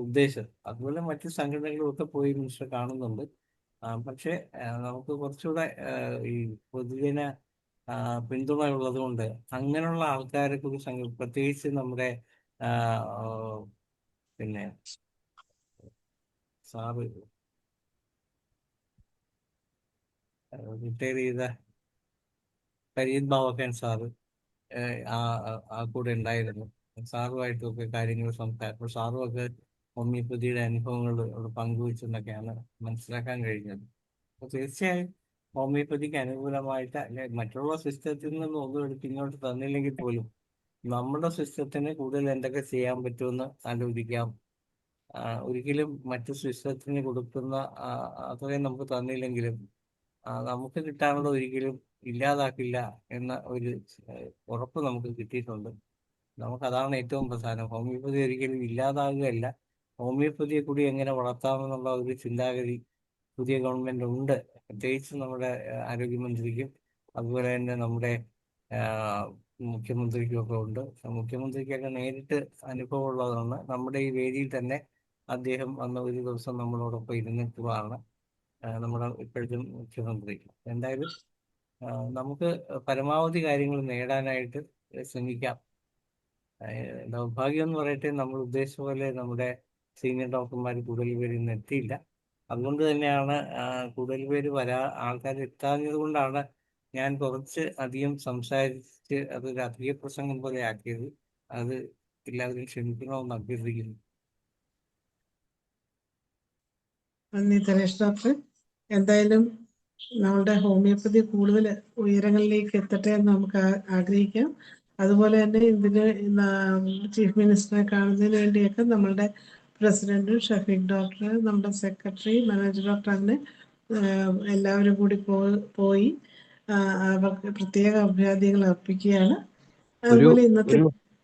ഉദ്ദേശം. അതുപോലെ മറ്റു സംഘടനകളും ഒക്കെ പോയി മിനിസ്റ്റർ കാണുന്നുണ്ട്. പക്ഷെ നമുക്ക് കുറച്ചുകൂടെ ഈ പൊതുജന പിന്തുണ ഉള്ളത് കൊണ്ട് അങ്ങനെയുള്ള ആൾക്കാരെ കുറിച്ച് പ്രത്യേകിച്ച് നമ്മുടെ പിന്നെ സാറ് റിട്ടയർ ചെയ്ത ഫരീദ് ബാവക്കൻ സാറ് ആ കൂടെ ഉണ്ടായിരുന്നു. സാറുമായിട്ടൊക്കെ കാര്യങ്ങൾ സംസാരിച്ചു. സാറുമൊക്കെ ഹോമിയോപ്പതിയുടെ അനുഭവങ്ങൾ അവിടെ പങ്കുവെച്ചെന്നൊക്കെയാണ് മനസ്സിലാക്കാൻ കഴിഞ്ഞത്. അപ്പോൾ തീർച്ചയായും ഹോമിയോപ്പതിക്ക് അനുകൂലമായിട്ട് അല്ലെ മറ്റുള്ള സിസ്റ്റത്തിൽ നിന്നും ഒന്നും എടുത്ത് ഇങ്ങോട്ട് തന്നില്ലെങ്കിൽ പോലും നമ്മുടെ സിസ്റ്റത്തിന് കൂടുതൽ എന്തൊക്കെ ചെയ്യാൻ പറ്റുമെന്ന് ആലോചിക്കാം. ഒരിക്കലും മറ്റു സിസ്റ്റത്തിന് കൊടുക്കുന്ന അത്രയും നമുക്ക് തന്നില്ലെങ്കിലും നമുക്ക് കിട്ടാനുള്ളത് ഒരിക്കലും ഇല്ലാതാക്കില്ല എന്ന ഒരു ഉറപ്പ് നമുക്ക് കിട്ടിയിട്ടുണ്ട്. നമുക്കതാണ് ഏറ്റവും പ്രധാനം. ഹോമിയോപ്പതി ഒരിക്കലും ഇല്ലാതാകുകയല്ല, ഹോമിയോപ്പതിയെ കൂടി എങ്ങനെ വളർത്താമെന്നുള്ള ഒരു ചിന്താഗതി പുതിയ ഗവൺമെന്റ് ഉണ്ട്. പ്രത്യേകിച്ച് നമ്മുടെ ആരോഗ്യമന്ത്രിക്കും അതുപോലെ തന്നെ നമ്മുടെ മുഖ്യമന്ത്രിക്കും ഒക്കെ ഉണ്ട്. മുഖ്യമന്ത്രിക്കൊക്കെ നേരിട്ട് അനുഭവമുള്ളതാണ്. നമ്മുടെ ഈ വേദിയിൽ തന്നെ അദ്ദേഹം അന്ന് ഒരു ദിവസം നമ്മളോടൊപ്പം ഇരുന്നിട്ടുള്ളതാണ്, നമ്മുടെ ഇപ്പോഴത്തെ മുഖ്യമന്ത്രി. എന്തായാലും നമുക്ക് പരമാവധി കാര്യങ്ങൾ നേടാനായിട്ട് ശ്രമിക്കാം. ദൗർഭാഗ്യം എന്ന് പറയട്ടെ, നമ്മൾ ഉദ്ദേശിച്ച പോലെ നമ്മുടെ സീനിയർ ഡോക്ടർമാർ കൂടുതൽ പേര് ഇന്ന് എത്തിയില്ല. അതുകൊണ്ട് തന്നെയാണ് കൂടുതൽ പേര് ആൾക്കാർ എത്താഞ്ഞത് കൊണ്ടാണ് ഞാൻ കുറച്ച് അധികം സംസാരിച്ച് അതൊരു അധിക പ്രസംഗം പോലെ ആക്കിയത്. അത് എല്ലാവരും ക്ഷമിക്കണമെന്ന് അഭ്യർത്ഥിക്കുന്നു. നന്ദി ധനേഷ് ഡോക്ടർ. എന്തായാലും നമ്മളുടെ ഹോമിയോപ്പതി കൂടുതൽ ഉയരങ്ങളിലേക്ക് എത്തട്ടെ എന്ന് നമുക്ക് ആഗ്രഹിക്കാം. അതുപോലെ തന്നെ ഇതിന് ചീഫ് മിനിസ്റ്ററെ കാണുന്നതിന് വേണ്ടിയൊക്കെ നമ്മളുടെ പ്രസിഡന്റ് ഷഫീഖ് ഡോക്ടർ, നമ്മുടെ സെക്രട്ടറി മനോജ് ഡോക്ടർ, അങ്ങനെ എല്ലാവരും കൂടി പോയി അവർക്ക് പ്രത്യേക അഭിവാദ്യങ്ങൾ അർപ്പിക്കുകയാണ്. അതുപോലെ ഇന്നത്തെ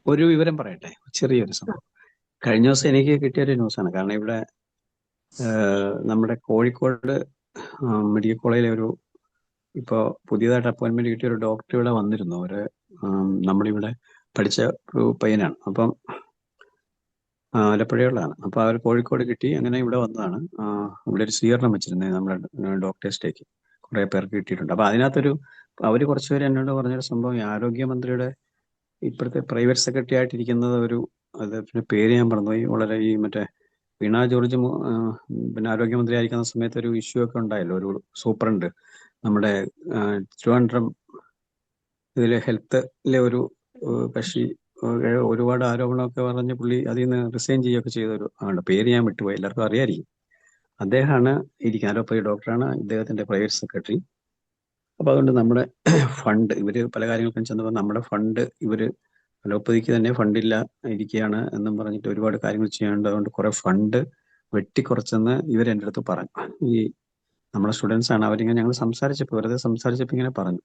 ഒരു വിവരം പറയട്ടെ, ചെറിയൊരു സംഭവം. കഴിഞ്ഞ ദിവസം എനിക്ക് കിട്ടിയൊരു ന്യൂസാണ്. കാരണം ഇവിടെ നമ്മുടെ കോഴിക്കോട് മെഡിക്കൽ കോളേജിലെ ഇപ്പോൾ പുതിയതായിട്ട് അപ്പോയിന്റ്മെന്റ് കിട്ടിയ ഒരു ഡോക്ടർ ഇവിടെ വന്നിരുന്നു. നമ്മളിവിടെ പഠിച്ച ഒരു പയ്യനാണ്. അപ്പം ആലപ്പുഴയുള്ളതാണ്. അപ്പോൾ അവർ കോഴിക്കോട് കിട്ടി, അങ്ങനെ ഇവിടെ വന്നതാണ്. ഇവിടെ ഒരു സ്വീകരണം വെച്ചിരുന്നത് നമ്മുടെ ഡോക്ടേഴ്സ് ഡേക്ക് കുറേ പേർക്ക് കിട്ടിയിട്ടുണ്ട്. അപ്പോൾ അതിനകത്തൊരു അവർ കുറച്ചുപേര് എന്നോട് പറഞ്ഞൊരു സംഭവം, ഈ ആരോഗ്യമന്ത്രിയുടെ ഇപ്പോഴത്തെ പ്രൈവറ്റ് സെക്രട്ടറി ആയിട്ടിരിക്കുന്നത് അത് പിന്നെ പേര് ഞാൻ പറഞ്ഞുപോയി, വളരെ ഈ മറ്റേ വീണ ജോർജ് പിന്നെ ആരോഗ്യമന്ത്രി ആയിരിക്കുന്ന സമയത്ത് ഒരു ഇഷ്യൂ ഒക്കെ ഉണ്ടായല്ലോ, ഒരു സൂപ്രണ്ട് നമ്മുടെ ട്രിവാൻഡ്രം ഇതിലെ ഹെൽത്തിലെ ഒരു കക്ഷി ഒരുപാട് ആരോപണമൊക്കെ പറഞ്ഞ് പുള്ളി അതിൽ നിന്ന് റിസൈൻ ചെയ്യുകയൊക്കെ ചെയ്തൊരു ആളുടെ പേര് ഞാൻ വിട്ടുപോയി, എല്ലാവർക്കും അറിയായിരിക്കും. അദ്ദേഹമാണ് അലോപ്പതി ഡോക്ടറാണ്, ഇദ്ദേഹത്തിന്റെ പ്രൈവറ്റ് സെക്രട്ടറി. അപ്പൊ അതുകൊണ്ട് നമ്മുടെ ഫണ്ട് ഇവര് പല കാര്യങ്ങൾക്കും ചെന്നപ്പോൾ നമ്മുടെ ഫണ്ട് ഇവര് അലോപ്പതിക്ക് തന്നെ ഫണ്ടില്ല ഇരിക്കുകയാണ് എന്നും പറഞ്ഞിട്ട് ഒരുപാട് കാര്യങ്ങൾ ചെയ്യാനുണ്ട്. അതുകൊണ്ട് കുറെ ഫണ്ട് വെട്ടിക്കുറച്ചെന്ന് ഇവരെൻ്റെ അടുത്ത് പറഞ്ഞു. ഈ നമ്മുടെ സ്റ്റുഡൻസ് ആണ്, അവരിങ്ങനെ ഞങ്ങൾ വെറുതെ സംസാരിച്ചപ്പോൾ ഇങ്ങനെ പറഞ്ഞു.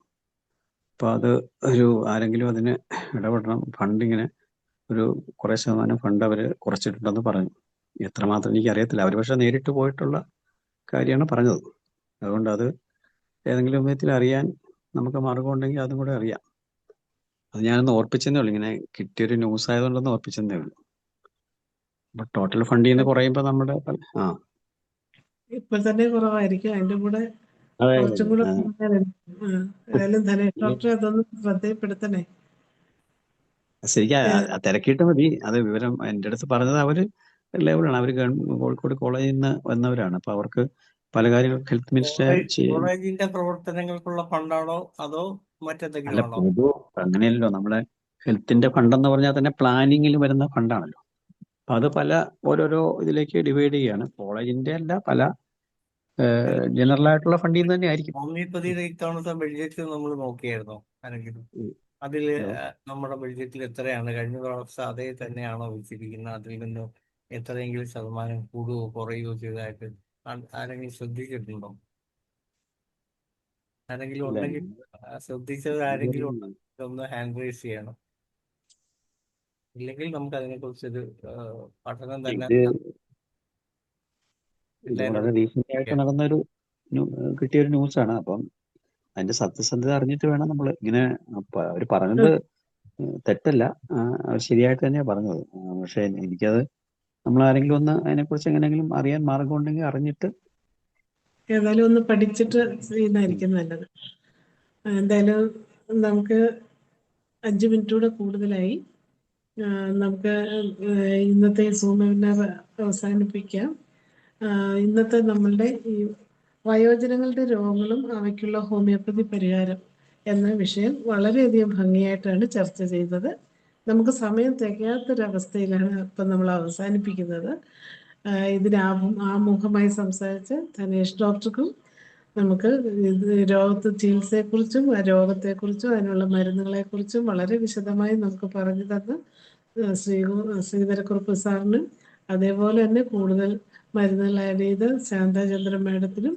അപ്പൊ അത് ആരെങ്കിലും അതിന് ഇടപെടണം. ഫണ്ടിങ്ങനെ കുറെ ശതമാനം ഫണ്ട് അവര് കുറച്ചിട്ടുണ്ടെന്ന് പറഞ്ഞു. എത്രമാത്രം എനിക്ക് അറിയത്തില്ല. അവർ പക്ഷെ നേരിട്ട് പോയിട്ടുള്ള കാര്യമാണ് പറഞ്ഞത്. അതുകൊണ്ട് അത് ഏതെങ്കിലും വിധത്തിൽ അറിയാൻ നമുക്ക് മാർഗം ഉണ്ടെങ്കിൽ അതും കൂടെ അറിയാം. അത് ഞാനൊന്ന് ഓർപ്പിച്ചെന്നേ ഉള്ളൂ, ഇങ്ങനെ കിട്ടിയൊരു ന്യൂസ് ആയതുകൊണ്ടൊന്ന് ഓർപ്പിച്ചെന്നേ ഉള്ളൂ. അപ്പൊ ടോട്ടൽ ഫണ്ടിൽ നിന്ന് കുറയുമ്പോ നമ്മുടെ ഇപ്പോൾ തന്നെ കുറവായിരിക്കും, അതിന്റെ കൂടെ കുറച്ചും കൂടെ ഏതായാലും ധനേഷ് ഡോക്ടർ അതൊന്ന് ശ്രദ്ധയിൽപ്പെടുത്തണേ. ശരിക്കും തിരക്കിയിട്ട് മതി. അത് വിവരം എൻ്റെ അടുത്ത് പറഞ്ഞത് അവര് ലെവലാണ്. അവര് കോഴിക്കോട് കോളേജിൽ നിന്ന് വന്നവരാണ്. അപ്പൊ അവർക്ക് പല കാര്യങ്ങളും ഹെൽത്ത് മിനിസ്റ്റർ കോളേജിന്റെ പ്രവർത്തനങ്ങൾക്കുള്ള ഫണ്ടാണോ അതോ മറ്റെന്തെങ്കിലും ആണോ? പൊതു അങ്ങനെയല്ലോ, നമ്മുടെ ഹെൽത്തിന്റെ ഫണ്ടെന്ന് പറഞ്ഞാൽ തന്നെ പ്ലാനിങ്ങിൽ വരുന്ന ഫണ്ടാണല്ലോ. അപ്പൊ അത് ഓരോരോ ഇതിലേക്ക് ഡിവൈഡ് ചെയ്യാണ്. കോളേജിന്റെ അല്ല, പല ജനറൽ ആയിട്ടുള്ള ഫണ്ടിൽ നിന്ന് തന്നെ ആയിരിക്കും. ഹോമിയോപ്പതിയുടെ ഇത്തവണത്തെ ബഡ്ജറ്റ് നമ്മൾ നോക്കിയായിരുന്നോ ആരെങ്കിലും? അതില് നമ്മുടെ ബഡ്ജറ്റിൽ എത്രയാണ് കഴിഞ്ഞ വർഷം അതേ തന്നെയാണോ വെച്ചിരിക്കുന്നത്? അതിൽ നിന്ന് എത്രയെങ്കിലും ശതമാനം കൂടുകയോ കുറയുകയോ ചെയ്തതായിട്ട് ആരെങ്കിലും ശ്രദ്ധിച്ചിട്ടുണ്ടോ? ആരെങ്കിലും ഉണ്ടെങ്കിൽ ശ്രദ്ധിച്ചത് ആരെങ്കിലും ഉണ്ടെങ്കിൽ ഒന്ന് ഹാൻഡ് റൈസ് ചെയ്യണം. ഇല്ലെങ്കിൽ നമുക്ക് അതിനെ കുറിച്ചൊരു പഠനം തന്നെ വളരെ റീസെന്റ് ആയിട്ട് നടന്നൊരു കിട്ടിയൊരു ന്യൂസാണ്. അപ്പം അതിന്റെ സത്യസന്ധത അറിഞ്ഞിട്ട് വേണം നമ്മൾ ഇങ്ങനെ. അവര് പറഞ്ഞത് തെറ്റല്ല, അവർ ശരിയായിട്ട് തന്നെയാണ് പറഞ്ഞത്. പക്ഷെ എനിക്കത് നമ്മൾ ആരെങ്കിലും ഒന്ന് അതിനെക്കുറിച്ച് എങ്ങനെയെങ്കിലും അറിയാൻ മാർഗം ഉണ്ടെങ്കിൽ അറിഞ്ഞിട്ട് ഏതായാലും ഒന്ന് പഠിച്ചിട്ട് ചെയ്യുന്നതായിരിക്കും നല്ലത്. എന്തായാലും നമുക്ക് 5 മിനിറ്റ് കൂടെ കൂടുതലായി. നമുക്ക് ഇന്നത്തെ സൂം വെബിനാർ അവസാനിപ്പിക്കാം. ഇന്നത്തെ നമ്മളുടെ ഈ വയോജനങ്ങളുടെ രോഗങ്ങളും അവയ്ക്കുള്ള ഹോമിയോപ്പതി പരിഹാരം എന്ന വിഷയം വളരെയധികം ഭംഗിയായിട്ടാണ് ചർച്ച ചെയ്തത്. നമുക്ക് സമയം തികയാത്തൊരവസ്ഥയിലാണ് ഇപ്പം നമ്മൾ അവസാനിപ്പിക്കുന്നത്. ആമുഖമായി സംസാരിച്ച ധനേഷ് ഡോക്ടർക്കും നമുക്ക് ഇത് ചികിത്സയെക്കുറിച്ചും രോഗത്തെക്കുറിച്ചും അതിനുള്ള മരുന്നുകളെക്കുറിച്ചും വളരെ വിശദമായി നമുക്ക് പറഞ്ഞു തന്ന ശ്രീധരക്കുറുപ്പ് സാറിനും, അതേപോലെ തന്നെ കൂടുതൽ മരുന്നുകൾ ആഡ് ചെയ്ത ശാന്താചന്ദ്രൻ മാഡത്തിനും,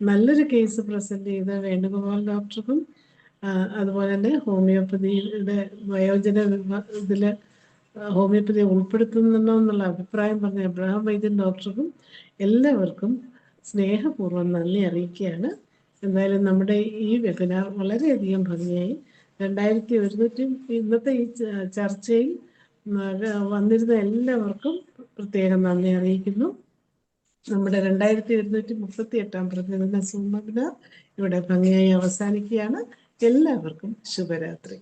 നല്ലൊരു കേസ് പ്രസൻറ്റ് ചെയ്ത വേണുഗോപാൽ ഡോക്ടർക്കും, അതുപോലെ തന്നെ ഹോമിയോപ്പതിയുടെ വയോജന ഇതിൽ ഹോമിയോപ്പതി ഉൾപ്പെടുത്തുന്നുണ്ടോ എന്നുള്ള അഭിപ്രായം പറഞ്ഞ എബ്രഹാം വൈദ്യൻ ഡോക്ടർക്കും എല്ലാവർക്കും സ്നേഹപൂർവ്വം നന്ദി അറിയിക്കുകയാണ്. എന്തായാലും നമ്മുടെ ഈ വെബിനാർ വളരെയധികം ഭംഗിയായി. 2100 ഇന്നത്തെ ഈ ചർച്ചയിൽ വന്നിരുന്ന എല്ലാവർക്കും പ്രത്യേകം നന്ദി അറിയിക്കുന്നു. നമ്മുടെ 2138 പ്രതിദിന സൂം വെബിനാർ ഇവിടെ ഭംഗിയായി അവസാനിക്കുകയാണ്. എല്ലാവർക്കും ശുഭരാത്രി.